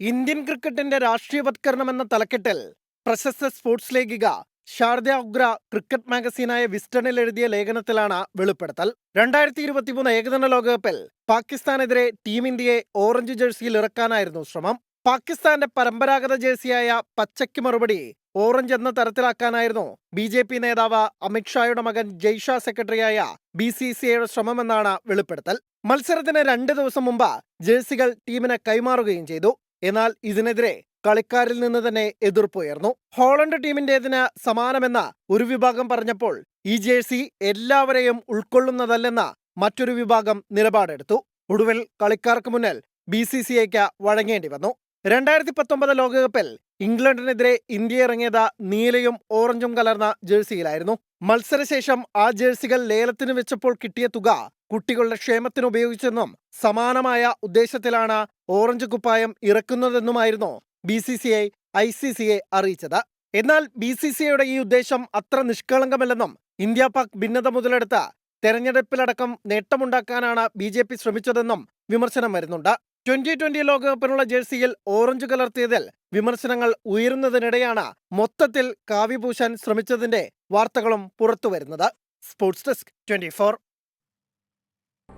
ഇന്ത്യൻ ക്രിക്കറ്റിന്റെ രാഷ്ട്രീയവത്കരണം എന്ന തലക്കെട്ടിൽ പ്രശസ്ത സ്പോർട്സ് ലേഖിക ശാരദ ഉഗ്ര ക്രിക്കറ്റ് മാഗസീനായ വിസ്ഡനിൽ എഴുതിയ ലേഖനത്തിലാണ് വെളിപ്പെടുത്തൽ. 2023 ഏകദിന ലോകകപ്പിൽ പാകിസ്ഥാനെതിരെ ടീം ഇന്ത്യയെ ഓറഞ്ച് ജേഴ്സിയിൽ ഇറക്കാനായിരുന്നു ശ്രമം. പാകിസ്ഥാന്റെ പരമ്പരാഗത ജേഴ്സിയായ പച്ചയ്ക്ക് മറുപടി ഓറഞ്ച് എന്ന തരത്തിലാക്കാനായിരുന്നു BJP നേതാവ് അമിത്ഷായുടെ മകൻ ജയ്ഷാ സെക്രട്ടറിയായ BCCIയുടെ ശ്രമമെന്നാണ് വെളിപ്പെടുത്തൽ. മത്സരത്തിന് 2 ദിവസം മുമ്പ് ജേഴ്സികൾ ടീമിന് കൈമാറുകയും ചെയ്തു. എന്നാൽ ഇതിനെതിരെ കളിക്കാരിൽ നിന്ന് തന്നെ എതിർപ്പുയർന്നു. ഹോളണ്ട് ടീമിന്റേതിന് സമാനമെന്ന ഒരു വിഭാഗം പറഞ്ഞപ്പോൾ ഈ ജേഴ്സി എല്ലാവരെയും ഉൾക്കൊള്ളുന്നതല്ലെന്ന് മറ്റൊരു വിഭാഗം നിലപാടെടുത്തു. ഒടുവിൽ കളിക്കാർക്ക് മുന്നിൽ BCCIക്ക് വഴങ്ങേണ്ടി വന്നു. 2019 ലോകകപ്പിൽ ഇംഗ്ലണ്ടിനെതിരെ ഇന്ത്യ ഇറങ്ങിയത് നീലയും ഓറഞ്ചും കലർന്ന ജേഴ്സിയിലായിരുന്നു. മത്സരശേഷം ആ ജേഴ്സികൾ ലേലത്തിന് വെച്ചപ്പോൾ കിട്ടിയ തുക കുട്ടികളുടെ ക്ഷേമത്തിന് ഉപയോഗിച്ചെന്നും സമാനമായ ഉദ്ദേശത്തിലാണ് ഓറഞ്ച് കുപ്പായം ഇറക്കുന്നതെന്നുമായിരുന്നു BCCI ICCയെ അറിയിച്ചത്. എന്നാൽ BCCIയുടെ ഈ ഉദ്ദേശം അത്ര നിഷ്കളങ്കമല്ലെന്നും ഇന്ത്യ പാക് ഭിന്നത മുതലെടുത്ത് തെരഞ്ഞെടുപ്പിലടക്കം നേട്ടമുണ്ടാക്കാനാണ് BJP ശ്രമിച്ചതെന്നും വിമർശനം വരുന്നുണ്ട്. 2020 ലോകകപ്പിനുള്ള ജേഴ്സിയിൽ ഓറഞ്ച് കലർത്തിയതിൽ വിമർശനങ്ങൾ ഉയരുന്നതിനിടെയാണ് മൊത്തത്തിൽ കാവ്യപൂശാൻ ശ്രമിച്ചതിന്റെ വാർത്തകളും പുറത്തുവരുന്നത്. Sports desk 24.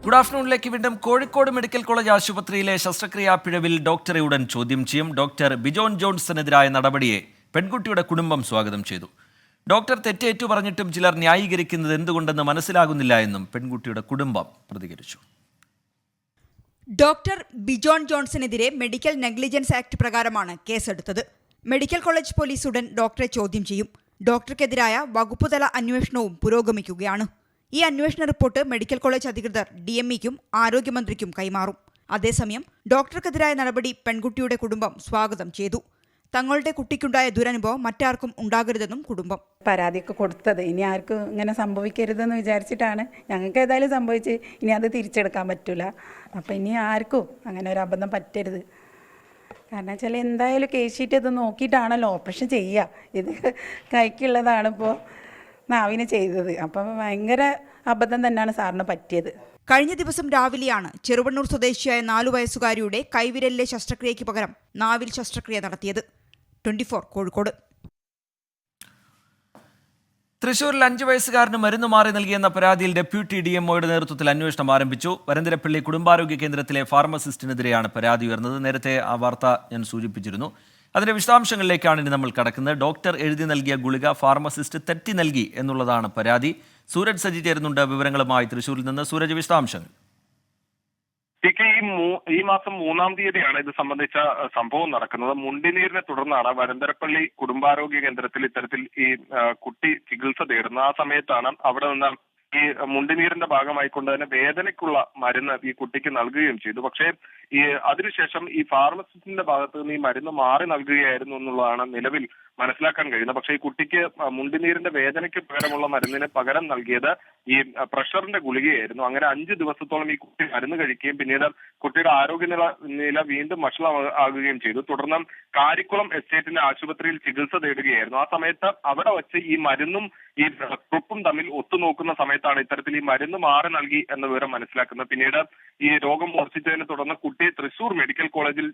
ഗുഡ് ആഫ്റ്റർനൂണിലേക്ക് വീണ്ടും. കോഴിക്കോട് മെഡിക്കൽ കോളേജ് ആശുപത്രിയിലെ ശസ്ത്രക്രിയാ പിഴവിൽ ഡോക്ടറെ ഉടൻ ചോദ്യം ചെയ്യും. ഡോക്ടർ ബിജോൺ ജോൺസണെതിരായ നടപടിയെ പെൺകുട്ടിയുടെ കുടുംബം സ്വാഗതം ചെയ്തു. ഡോക്ടർ തെറ്റേറ്റു പറഞ്ഞിട്ടും ചിലർ ന്യായീകരിക്കുന്നത് എന്തുകൊണ്ടെന്ന് മനസ്സിലാകുന്നില്ല എന്നും പെൺകുട്ടിയുടെ കുടുംബം പ്രതികരിച്ചു. ഡോക്ടർ ബിജോൺ ജോൺസണെതിരെ മെഡിക്കൽ നെഗ്ലിജൻസ് ആക്ട് പ്രകാരമാണ് കേസെടുത്തത്. മെഡിക്കൽ കോളേജ് പോലീസ് ഉടൻ ഡോക്ടറെ ചോദ്യം ചെയ്യും. ഡോക്ടർക്കെതിരായ വകുപ്പുതല അന്വേഷണവും പുരോഗമിക്കുകയാണ്. ഈ അന്വേഷണ റിപ്പോർട്ട് മെഡിക്കൽ കോളേജ് അധികൃതർ DMEക്കും ആരോഗ്യമന്ത്രിക്കും കൈമാറും. അതേസമയം ഡോക്ടർക്കെതിരായ നടപടി പെൺകുട്ടിയുടെ കുടുംബം സ്വാഗതം ചെയ്തു. തങ്ങളുടെ കുട്ടിക്കുണ്ടായ ദുരനുഭവം മറ്റാർക്കും ഉണ്ടാകരുതെന്നും കുടുംബം. പരാതിയൊക്കെ കൊടുത്തത് ഇനി ആർക്കും ഇങ്ങനെ സംഭവിക്കരുതെന്ന് വിചാരിച്ചിട്ടാണ്. ഞങ്ങൾക്ക് ഏതായാലും സംഭവിച്ച് ഇനി അത് തിരിച്ചെടുക്കാൻ പറ്റില്ല. അപ്പം ഇനി ആർക്കും അങ്ങനെ ഒരു അബദ്ധം പറ്റരുത്. കാരണം വെച്ചാൽ എന്തായാലും കേസ് ഷീറ്റ് ഇത് നോക്കിയിട്ടാണല്ലോ ഓപ്പറേഷൻ ചെയ്യുക. ഇത് കൈക്കുള്ളതാണ് ഇപ്പോൾ നാവിന് ചെയ്തത്. അപ്പം ഭയങ്കര അബദ്ധം തന്നെയാണ് സാറിന് പറ്റിയത്. കഴിഞ്ഞ ദിവസം രാവിലെയാണ് ചെറുവണ്ണൂർ സ്വദേശിയായ 4 വയസ്സുകാരിയുടെ കൈവിരലിലെ ശസ്ത്രക്രിയയ്ക്ക് പകരം നാവിൽ ശസ്ത്രക്രിയ നടത്തിയത്. 24 കോഴിക്കോട്. തൃശൂരിൽ 5 വയസ്സുകാരന് മരുന്ന് മാറി നൽകിയെന്ന പരാതിയിൽ ഡെപ്യൂട്ടി DMOയുടെ നേതൃത്വത്തിൽ അന്വേഷണം ആരംഭിച്ചു. വരന്തരപ്പള്ളി കുടുംബാരോഗ്യ കേന്ദ്രത്തിലെ ഫാർമസിസ്റ്റിനെതിരെയാണ് പരാതി ഉയർന്നത്. നേരത്തെ ആ വാർത്ത ഞാൻ സൂചിപ്പിച്ചിരുന്നു. അതിന്റെ വിശദാംശങ്ങളിലേക്കാണ് ഇനി നമ്മൾ കടക്കുന്നത്. ഡോക്ടർ എഴുതി നൽകിയ ഗുളിക ഫാർമസിസ്റ്റ് തെറ്റി നൽകി എന്നുള്ളതാണ് പരാതി. സൂരജ് സജി ചേരുന്നുണ്ട് വിവരങ്ങളുമായി തൃശൂരിൽ നിന്ന്. സൂരജ്, വിശദാംശങ്ങൾ. ഈ മാസം 3-ാം തീയതിയാണ് ഇത് സംബന്ധിച്ച സംഭവം നടക്കുന്നത്. മുണ്ടിനീരിനെ തുടർന്നാണ് വരന്തരപ്പള്ളി കുടുംബാരോഗ്യ കേന്ദ്രത്തിൽ ഇത്തരത്തിൽ ഈ കുട്ടി ചികിത്സ തേടുന്നത്. ആ സമയത്താണ് അവിടെ നിന്ന് ഈ മുണ്ടിനീരിന്റെ ഭാഗമായിക്കൊണ്ട് തന്നെ വേദനയ്ക്കുള്ള മരുന്ന് ഈ കുട്ടിക്ക് നൽകുകയും ചെയ്തു. പക്ഷേ ഈ അതിനുശേഷം ഈ ഫാർമസിസ്റ്റിന്റെ ഭാഗത്ത് നിന്ന് ഈ മരുന്ന് മാറി നൽകുകയായിരുന്നു എന്നുള്ളതാണ് നിലവിൽ മനസ്സിലാക്കാൻ കഴിയുന്നത്. പക്ഷേ ഈ കുട്ടിക്ക് മുണ്ടിനീരിന്റെ വേദനയ്ക്ക് പകരമുള്ള മരുന്നിന് പകരം നൽകിയത് ഈ പ്രഷറിന്റെ ഗുളികയായിരുന്നു. അങ്ങനെ 5 ദിവസത്തോളം ഈ കുട്ടി മരുന്ന് കഴിക്കുകയും പിന്നീട് കുട്ടിയുടെ ആരോഗ്യനില വീണ്ടും വഷളാകുകയും ചെയ്തു. തുടർന്ന് കാരിക്കുളം എസ്റ്റേറ്റിന്റെ ആശുപത്രിയിൽ ചികിത്സ തേടുകയായിരുന്നു. ആ സമയത്ത് അവിടെ വച്ച് ഈ മരുന്നും ഈ ട്രിപ്പും തമ്മിൽ ഒത്തുനോക്കുന്ന സമയത്താണ് ഇത്തരത്തിൽ ഈ മരുന്ന് മാറി നൽകി എന്ന വിവരം മനസ്സിലാക്കുന്നത്. പിന്നീട് ഈ രോഗം മൂർച്ഛിച്ചതിനെ തുടർന്ന് കുട്ടിയെ തൃശൂർ മെഡിക്കൽ കോളേജിൽ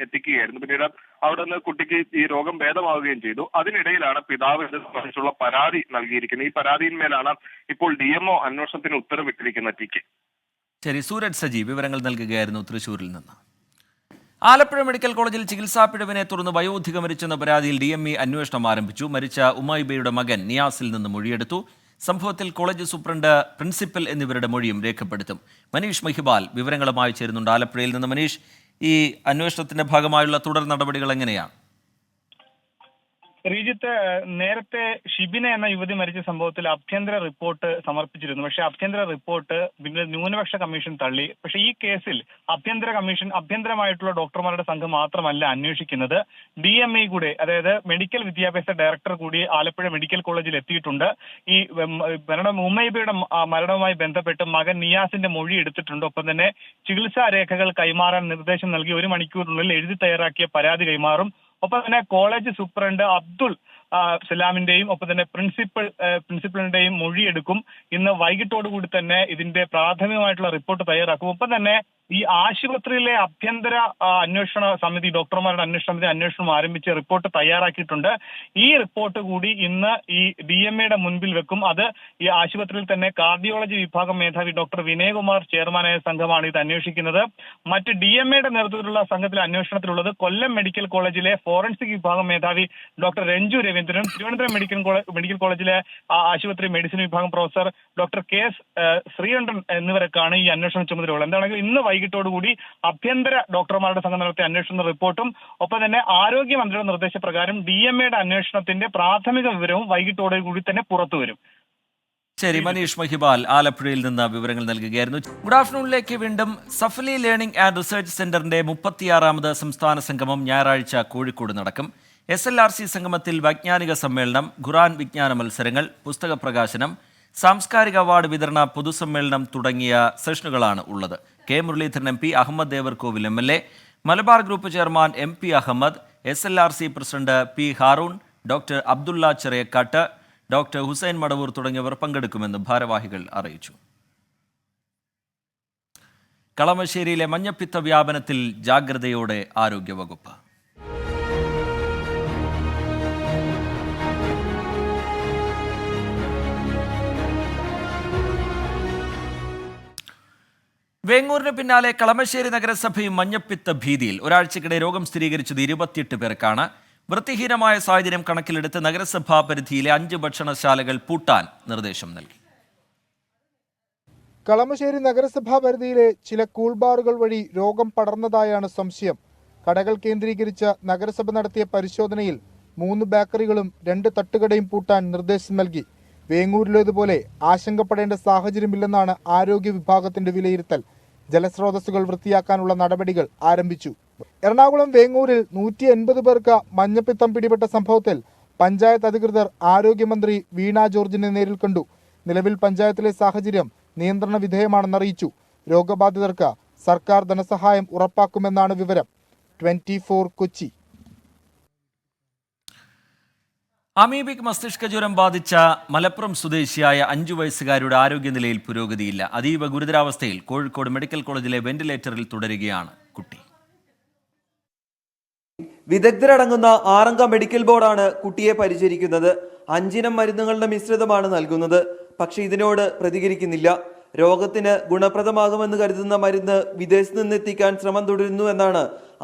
എത്തിക്കുകയായിരുന്നു. പിന്നീട് അവിടെ നിന്ന് കുട്ടിക്ക് ഈ രോഗം ഭേദമാവുകയും ചെയ്തു. അതിനിടയിലാണ് പിതാവ് ഇത് സംബന്ധിച്ചുള്ള പരാതി നൽകിയിരിക്കുന്നത്. ഈ പരാതിയിന്മേലാണ് ഇപ്പോൾ DMO അന്വേഷണത്തിന് ഉത്തരവിട്ടിരിക്കുന്നത്. ശരി, സൂരജ് സജി വിവരങ്ങൾ നൽകുകയായിരുന്നു തൃശൂരിൽ നിന്ന്. ആലപ്പുഴ മെഡിക്കൽ കോളേജിൽ ചികിത്സാ പിഴവിനെ തുടർന്ന് വയോധിക മരിച്ചെന്ന പരാതിയിൽ DME അന്വേഷണം ആരംഭിച്ചു. മരിച്ച ഉമൈബയുടെ മകൻ നിയാസിൽ നിന്ന് മൊഴിയെടുത്തു. സംഭവത്തിൽ കോളേജ് സൂപ്രണ്ട്, പ്രിൻസിപ്പൽ എന്നിവരുടെ മൊഴിയും രേഖപ്പെടുത്തും. മനീഷ് മഹിബാൽ വിവരങ്ങളുമായി ചേരുന്നുണ്ട് ആലപ്പുഴയിൽ നിന്ന്. മനീഷ്, ഈ അന്വേഷണത്തിന്റെ ഭാഗമായുള്ള തുടർ നടപടികൾ എങ്ങനെയാണ്? ശ്രീജിത്ത്, നേരത്തെ ഷിബിന എന്ന യുവതി മരിച്ച സംഭവത്തിൽ ആഭ്യന്തര റിപ്പോർട്ട് സമർപ്പിച്ചിരുന്നു. പക്ഷേ ആഭ്യന്തര റിപ്പോർട്ട് പിന്നെ ന്യൂനപക്ഷ കമ്മീഷൻ തള്ളി. പക്ഷേ ഈ കേസിൽ ആഭ്യന്തരമായിട്ടുള്ള ഡോക്ടർമാരുടെ സംഘം മാത്രമല്ല അന്വേഷിക്കുന്നത്. DME കൂടെ, അതായത് മെഡിക്കൽ വിദ്യാഭ്യാസ ഡയറക്ടർ കൂടി ആലപ്പുഴ മെഡിക്കൽ കോളേജിൽ എത്തിയിട്ടുണ്ട്. ഈ ഉമൈബയുടെ മരണവുമായി ബന്ധപ്പെട്ട് മകൻ നിയാസിന്റെ മൊഴി എടുത്തിട്ടുണ്ട്. ഒപ്പം തന്നെ ചികിത്സാ രേഖകൾ കൈമാറാൻ നിർദ്ദേശം നൽകി 1 മണിക്കൂറിനുള്ളിൽ എഴുതി തയ്യാറാക്കിയ പരാതി കൈമാറും. ഒപ്പം തന്നെ കോളേജ് സൂപ്രണ്ട് അബ്ദുൾ സലാമിന്റെയും ഒപ്പം തന്നെ പ്രിൻസിപ്പലിന്റെയും മൊഴിയെടുക്കും. ഇന്ന് വൈകിട്ടോടുകൂടി തന്നെ ഇതിന്റെ പ്രാഥമികമായിട്ടുള്ള റിപ്പോർട്ട് തയ്യാറാക്കും. ഒപ്പം തന്നെ ഈ ആശുപത്രിയിലെ ആഭ്യന്തര അന്വേഷണ സമിതി, ഡോക്ടർമാരുടെ അന്വേഷണ സമിതി അന്വേഷണം ആരംഭിച്ച് റിപ്പോർട്ട് തയ്യാറാക്കിയിട്ടുണ്ട്. ഈ റിപ്പോർട്ട് കൂടി ഇന്ന് ഈ DMEയുടെ മുൻപിൽ വെക്കും. അത് ഈ ആശുപത്രിയിൽ തന്നെ കാർഡിയോളജി വിഭാഗം മേധാവി ഡോക്ടർ വിനയകുമാർ ചെയർമാനായ സംഘമാണ് ഇത് അന്വേഷിക്കുന്നത്. മറ്റ് DMEയുടെ നേതൃത്വത്തിലുള്ള സംഘത്തിലെ അന്വേഷണത്തിലുള്ളത് കൊല്ലം മെഡിക്കൽ കോളേജിലെ ഫോറൻസിക് വിഭാഗം മേധാവി ഡോക്ടർ രഞ്ജു രവീന്ദ്രനും തിരുവനന്തപുരം മെഡിക്കൽ കോളേജിലെ ആശുപത്രി മെഡിസിൻ വിഭാഗം പ്രൊഫസർ ഡോക്ടർ KS ശ്രീകണ്ഠൻ എന്നിവരൊക്കെയാണ് ഈ അന്വേഷണ ചുമതലകൾ. എന്താണെങ്കിൽ ഇന്ന് വൈകിട്ടോടുകൂടി ആഭ്യന്തര ഡോക്ടർമാരുടെ സംഘം നടത്തിയ അന്വേഷണ റിപ്പോർട്ടും ഒപ്പം തന്നെ ആരോഗ്യമന്ത്രിയുടെ നിർദ്ദേശപ്രകാരം DMEയുടെ അന്വേഷണത്തിന്റെ പ്രാഥമിക വിവരവും വൈകിട്ടോടുകൂടി തന്നെ പുറത്തുവരും. ശരി, മനീഷ് മഹിബാൽ ആലപ്പുഴയിൽ നിന്ന് വിവരങ്ങൾ നൽകുകയായിരുന്നു. ഗുഡ് ആഫ്റ്റർനൂണിലേക്ക് വീണ്ടും. സഫലി ലേണിംഗ് ആൻഡ് റിസർച്ച് സെന്ററിന്റെ 36ാമത് സംസ്ഥാന സംഗമം ഞായറാഴ്ച കോഴിക്കോട് നടക്കും. SLRC സംഗമത്തിൽ വൈജ്ഞാനിക സമ്മേളനം, ഖുറാൻ വിജ്ഞാന മത്സരങ്ങൾ, പുസ്തക പ്രകാശനം, സാംസ്കാരിക അവാർഡ് വിതരണ, പൊതുസമ്മേളനം തുടങ്ങിയ സെഷനുകളാണ് ഉള്ളത്. K Muraleedharan MP, Ahammed Devarkovil MLA, Malabar group chairman MP Ahammed, SLRC president P Haroon, doctor Abdulla Cheriyakkatt, doctor Hussain Madavoor തുടങ്ങിയവർ പങ്കെടുക്കുമെന്ന് ഭാരവാഹികൾ അറിയിച്ചു. കളമശ്ശേരിയിലെ മഞ്ഞപ്പിത്ത വ്യാപനത്തിൽ ജാഗ്രതയോടെ ആരോഗ്യവകുപ്പ്. വേങ്ങൂരിന് പിന്നാലെ കളമശ്ശേരി നഗരസഭയും മഞ്ഞപ്പിത്ത ഭീതിയിൽ. ഒരാഴ്ചക്കിടെ രോഗം സ്ഥിരീകരിച്ചത് 28 പേർക്കാണ്. വൃത്തിഹീനമായ സാഹചര്യം കണക്കിലെടുത്ത് നഗരസഭാ പരിധിയിലെ 5 ഭക്ഷണശാലകൾ പൂട്ടാൻ നിർദ്ദേശം നൽകി. കളമശ്ശേരി നഗരസഭാ പരിധിയിലെ ചില കൂൾ ബാറുകൾ വഴി രോഗം പടർന്നതായാണ് സംശയം. കടകൾ കേന്ദ്രീകരിച്ച് നഗരസഭ നടത്തിയ പരിശോധനയിൽ 3 ബേക്കറികളും 2 തട്ടുകടയും പൂട്ടാൻ നിർദ്ദേശം നൽകി. വേങ്ങൂരിലേതുപോലെ ആശങ്കപ്പെടേണ്ട സാഹചര്യമില്ലെന്നാണ് ആരോഗ്യ വിഭാഗത്തിന്റെ വിലയിരുത്തൽ. ജലസ്രോതസ്സുകൾ വൃത്തിയാക്കാനുള്ള നടപടികൾ ആരംഭിച്ചു. എറണാകുളം വേങ്ങൂരിൽ 180 പേർക്ക് മഞ്ഞപ്പിത്തം പിടിപെട്ട സംഭവത്തിൽ പഞ്ചായത്ത് അധികൃതർ ആരോഗ്യമന്ത്രി വീണ ജോർജിനെ നേരിൽ കണ്ടു. നിലവിൽ പഞ്ചായത്തിലെ സാഹചര്യം നിയന്ത്രണ വിധേയമാണെന്നറിയിച്ചു. രോഗബാധിതർക്ക് സർക്കാർ ധനസഹായം ഉറപ്പാക്കുമെന്നാണ് വിവരം. 24 കൊച്ചി. അമീബിക് മസ്തിഷ്ക ജ്വരം ബാധിച്ച മലപ്പുറം സ്വദേശിയായ 5 വയസ്സുകാരുടെ ആരോഗ്യനിലയിൽ പുരോഗതിയില്ല. അതീവ ഗുരുതരാവസ്ഥയിൽ കോഴിക്കോട് മെഡിക്കൽ കോളേജിലെ വെന്റിലേറ്ററിൽ തുടരുകയാണ് കുട്ടി. വിദഗ്ധരടങ്ങുന്ന 6-അംഗ മെഡിക്കൽ ബോർഡാണ് കുട്ടിയെ പരിചരിക്കുന്നത്. 5 ഇനം മരുന്നുകളുടെ മിശ്രിതമാണ് നൽകുന്നത്. പക്ഷേ ഇതിനോട് പ്രതികരിക്കുന്നില്ല. രോഗത്തിന് ഗുണപ്രദമാകുമെന്ന് കരുതുന്ന മരുന്ന് വിദേശത്ത് നിന്നെത്തിക്കാൻ ശ്രമം തുടരുന്നു എന്നാണ്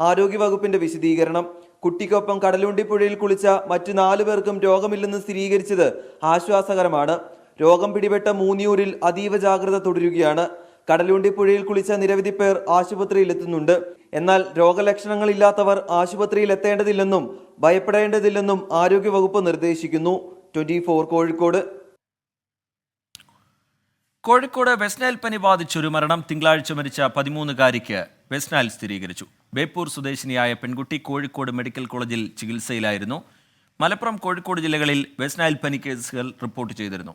ആരോഗ്യവകുപ്പിന്റെ വിശദീകരണം. കുട്ടിക്കൊപ്പം കടലുണ്ടിപ്പുഴയിൽ കുളിച്ച മറ്റു 4 പേർക്കും രോഗമില്ലെന്ന് സ്ഥിരീകരിച്ചത് ആശ്വാസകരമാണ്. രോഗം പിടിപെട്ട മൂന്നിയൂരിൽ അതീവ ജാഗ്രത തുടരുകയാണ്. കടലുണ്ടിപ്പുഴയിൽ കുളിച്ച നിരവധി പേർ ആശുപത്രിയിൽ എത്തുന്നുണ്ട്. എന്നാൽ രോഗലക്ഷണങ്ങളില്ലാത്തവർ ആശുപത്രിയിൽ എത്തേണ്ടതില്ലെന്നും ഭയപ്പെടേണ്ടതില്ലെന്നും ആരോഗ്യവകുപ്പ് നിർദ്ദേശിക്കുന്നു. 24 കോഴിക്കോട്. കോഴിക്കോട് വെസ്റ്റ്നൈൽ പനി ബാധിച്ചൊരു മരണം. തിങ്കളാഴ്ച മരിച്ച 13-കാരിക്ക് വെസ്റ്റ്നൈൽ സ്ഥിരീകരിച്ചു. ബേപ്പൂർ സ്വദേശിനിയായ പെൺകുട്ടി കോഴിക്കോട് മെഡിക്കൽ കോളേജിൽ ചികിത്സയിലായിരുന്നു. മലപ്പുറം, കോഴിക്കോട് ജില്ലകളിൽ വെസ്റ്റ്നൈൽ പനി കേസുകൾ റിപ്പോർട്ട് ചെയ്തിരുന്നു.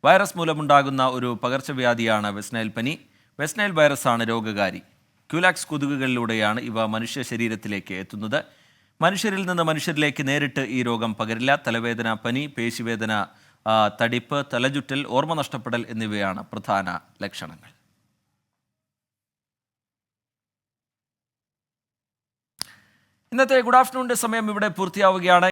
വൈറസ് മൂലമുണ്ടാകുന്ന ഒരു പകർച്ചവ്യാധിയാണ് വെസ്റ്റ്നൈൽ പനി. വെസ്റ്റ്നൈൽ വൈറസാണ് രോഗകാരി. ക്യൂലാക്സ് കൊതുകുകളിലൂടെയാണ് ഇവ മനുഷ്യ ശരീരത്തിലേക്ക് എത്തുന്നത്. മനുഷ്യരിൽ നിന്ന് മനുഷ്യരിലേക്ക് നേരിട്ട് ഈ രോഗം പകരില്ല. തലവേദന, പനി, പേശിവേദന, തടിപ്പ്, തലചുറ്റൽ, ഓർമ്മ നഷ്ടപ്പെടൽ എന്നിവയാണ് പ്രധാന ലക്ഷണങ്ങൾ. ഇന്നത്തെ ഗുഡ് ആഫ്റ്റർനൂണിന്റെ സമയം ഇവിടെ പൂർത്തിയാവുകയാണ്.